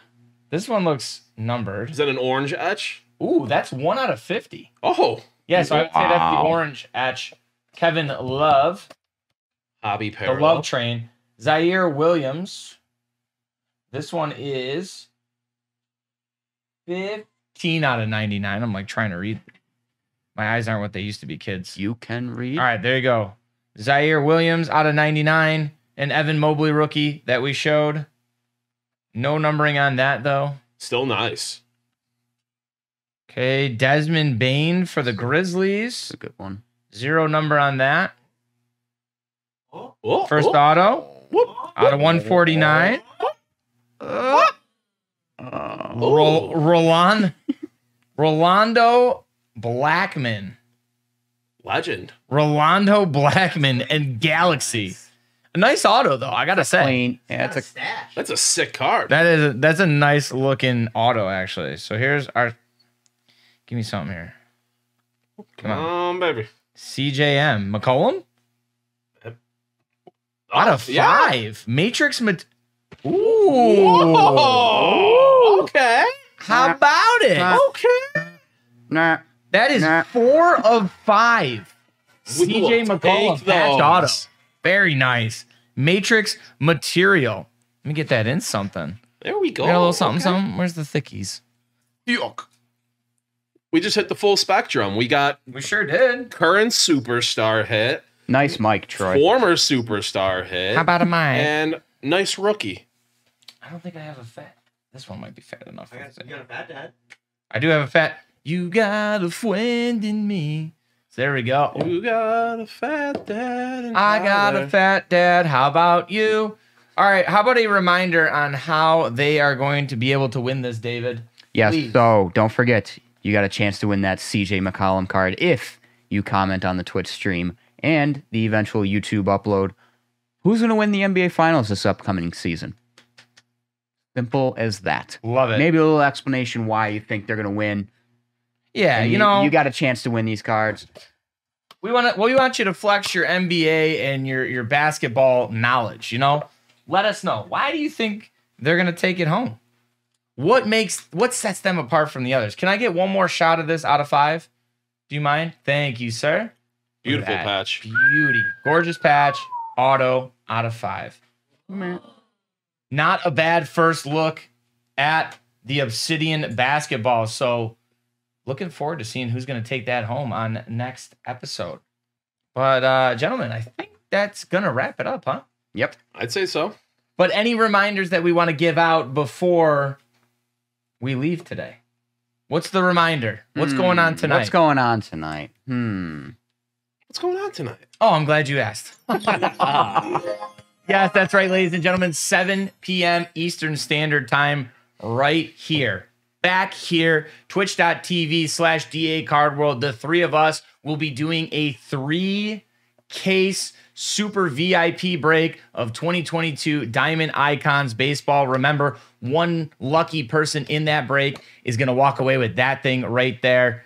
This one looks numbered. Is that an orange etch? Ooh, that's 1 out of 50. Oh. Yeah, so I would say that's the Wow. orange etch. Kevin Love, Hobby the parallel. Love Train. Zaire Williams. This one is 15 out of 99. I'm like trying to read. My eyes aren't what they used to be, kids. You can read. All right, there you go. Zaire Williams out of 99. And Evan Mobley rookie that we showed. No numbering on that, though. Still nice. Okay, Desmond Bain for the Grizzlies. That's a good one. 0 number on that. Oh, First oh, auto whoop. out of 149. Oh. Rolando Blackman. Legend. Rolando Blackman and Galaxy. A nice auto, though, I got to say. Clean. Yeah, That's it's a stash. That's a sick card. That's a nice looking auto, actually. So here's our. Give me something here. Come on. Baby. CJM. McCollum? Out of 5. Yeah. Matrix. Ooh. Whoa. Okay. How about it? Okay. nah. That is Nah. 4 of 5. We CJ will McCollum take patched those. auto. Very nice. Matrix material. Let me get that in something. There we go. We got a little something, Okay. something. Where's the thickies? Yuck. We just hit the full spectrum. We got We sure did. current superstar hit, Nice mic, Troy. former superstar hit, How about a mine? and nice rookie. I don't think I have a fat. This one might be fat enough. You got a fat dad. I do have a fat. You got a friend in me. So there we go. You got a fat dad. And I got a fat dad. How about you? All right. How about a reminder on how they are going to be able to win this, David? Yes, Please. so don't forget, you got a chance to win that CJ McCollum card if you comment on the Twitch stream and the eventual YouTube upload. Who's going to win the NBA Finals this upcoming season? Simple as that. Love it. Maybe a little explanation why you think they're going to win. Yeah, And you know, you got a chance to win these cards. we want you to flex your NBA and your basketball knowledge. You know, let us know, why do you think they're gonna take it home? What sets them apart from the others? Can I get one more shot of this out of 5? Do you mind? Thank you, sir. Look at Beautiful that. patch. Beauty, gorgeous patch, auto out of 5. Not a bad first look at the Obsidian Basketball. So looking forward to seeing who's going to take that home on next episode. But gentlemen, I think that's going to wrap it up, huh? Yep. I'd say so. But any reminders that we want to give out before we leave today? What's the reminder? What's going on tonight? What's going on tonight? What's going on tonight? Oh, I'm glad you asked. Yes, that's right, ladies and gentlemen. 7 p.m. Eastern Standard Time right here. Back here, twitch.tv/DA Card World. The three of us will be doing a 3-case super VIP break of 2022 Diamond Icons Baseball. Remember, one lucky person in that break is going to walk away with that thing right there.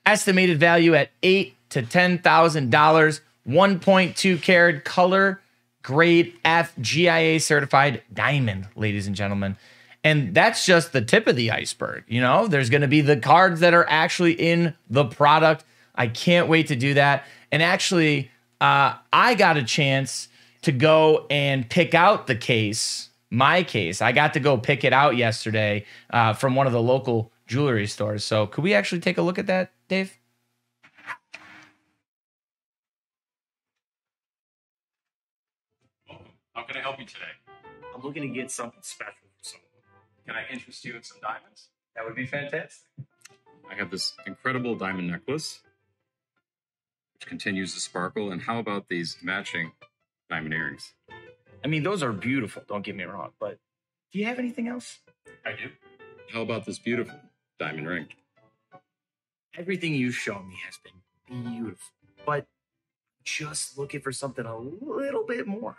Estimated value at $8,000 to $10,000. 1.2 karat color grade F GIA certified diamond, ladies and gentlemen. And that's just the tip of the iceberg. You know, there's going to be the cards that are actually in the product. I can't wait to do that. And actually, I got a chance to go and pick out the case, my case. I got to go pick it out yesterday from one of the local jewelry stores. So could we actually take a look at that, Dave? How can I help you today? I'm looking to get something special for someone. Can I interest you in some diamonds? That would be fantastic. I have this incredible diamond necklace, which continues to sparkle. And how about these matching diamond earrings? I mean, those are beautiful. Don't get me wrong. But do you have anything else? I do. How about this beautiful diamond ring? Everything you've shown me has been beautiful, but just looking for something a little bit more.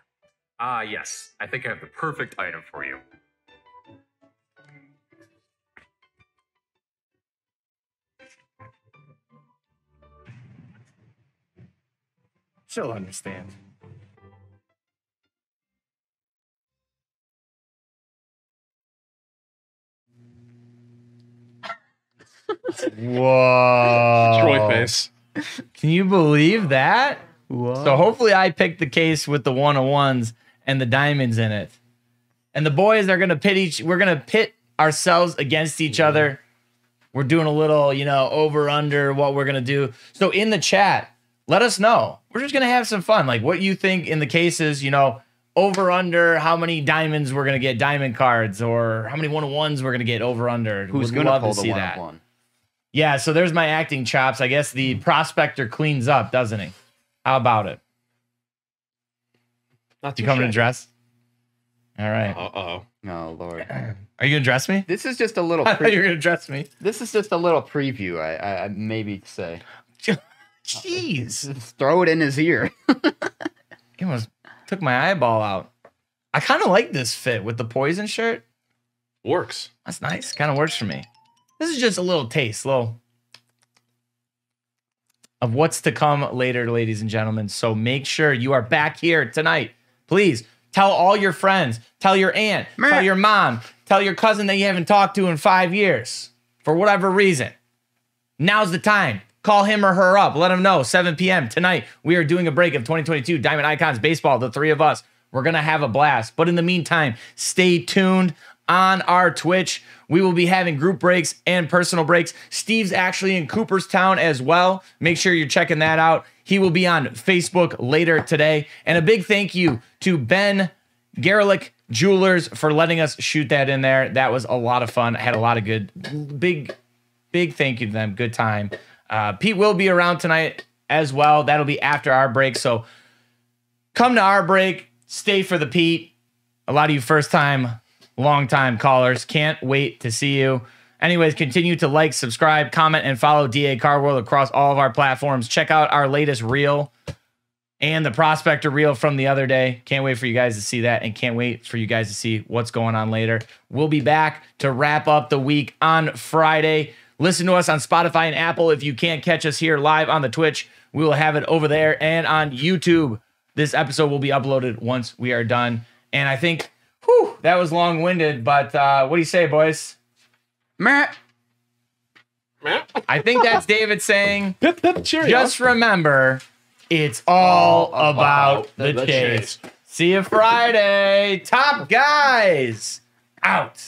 Ah, yes. I think I have the perfect item for you. She'll understand. Whoa. Troy face. Can you believe that? Whoa. So hopefully I picked the case with the 101s and the diamonds in it. And the boys are gonna we're gonna pit ourselves against each other. We're doing a little, over under what we're gonna do. So in the chat, let us know. We're just gonna have some fun. Like what you think in the cases, over under how many diamonds we're gonna get, diamond cards, or how many 101s we're gonna get over under. Who's Would gonna love pull to the see one that. of one? Yeah, so there's my acting chops. I guess the prospector cleans up, doesn't he? How about it? Not You coming to dress? All right. Uh-oh. Oh Lord. Are you gonna dress me? This is just a little. I thought you were gonna dress me. This is just a little preview. I maybe say. Jeez. Just throw it in his ear. He almost took my eyeball out. I kind of like this fit with the poison shirt. Works. That's nice. Kind of works for me. This is just a little taste, of what's to come later, ladies and gentlemen. So make sure you are back here tonight. Please tell all your friends, tell your aunt, tell your mom, tell your cousin that you haven't talked to in 5 years for whatever reason. Now's the time. Call him or her up. Let them know. 7 p.m. tonight, we are doing a break of 2022 Diamond Icons Baseball, the three of us. We're going to have a blast. But in the meantime, stay tuned on our Twitch. We will be having group breaks and personal breaks. Steve's actually in Cooperstown as well. Make sure you're checking that out. He will be on Facebook later today. And a big thank you to Ben Garlick Jewelers for letting us shoot that in there. That was a lot of fun. I had a lot of good, big thank you to them. Good time. Pete will be around tonight as well. That'll be after our break. So come to our break. Stay for the Pete. A lot of you first time, long time callers. Can't wait to see you. Anyways, continue to like, subscribe, comment, and follow DA Card World across all of our platforms. Check out our latest reel and the prospector reel from the other day. Can't wait for you guys to see that, and can't wait for you guys to see what's going on later. We'll be back to wrap up the week on Friday. Listen to us on Spotify and Apple. If you can't catch us here live on the Twitch, we will have it over there and on YouTube. This episode will be uploaded once we are done. And I think, that was long-winded, but what do you say, boys? Meh. I think that's David saying, Pip, pip, cheerio. just remember, it's all about the chase. See you Friday. Top guys out.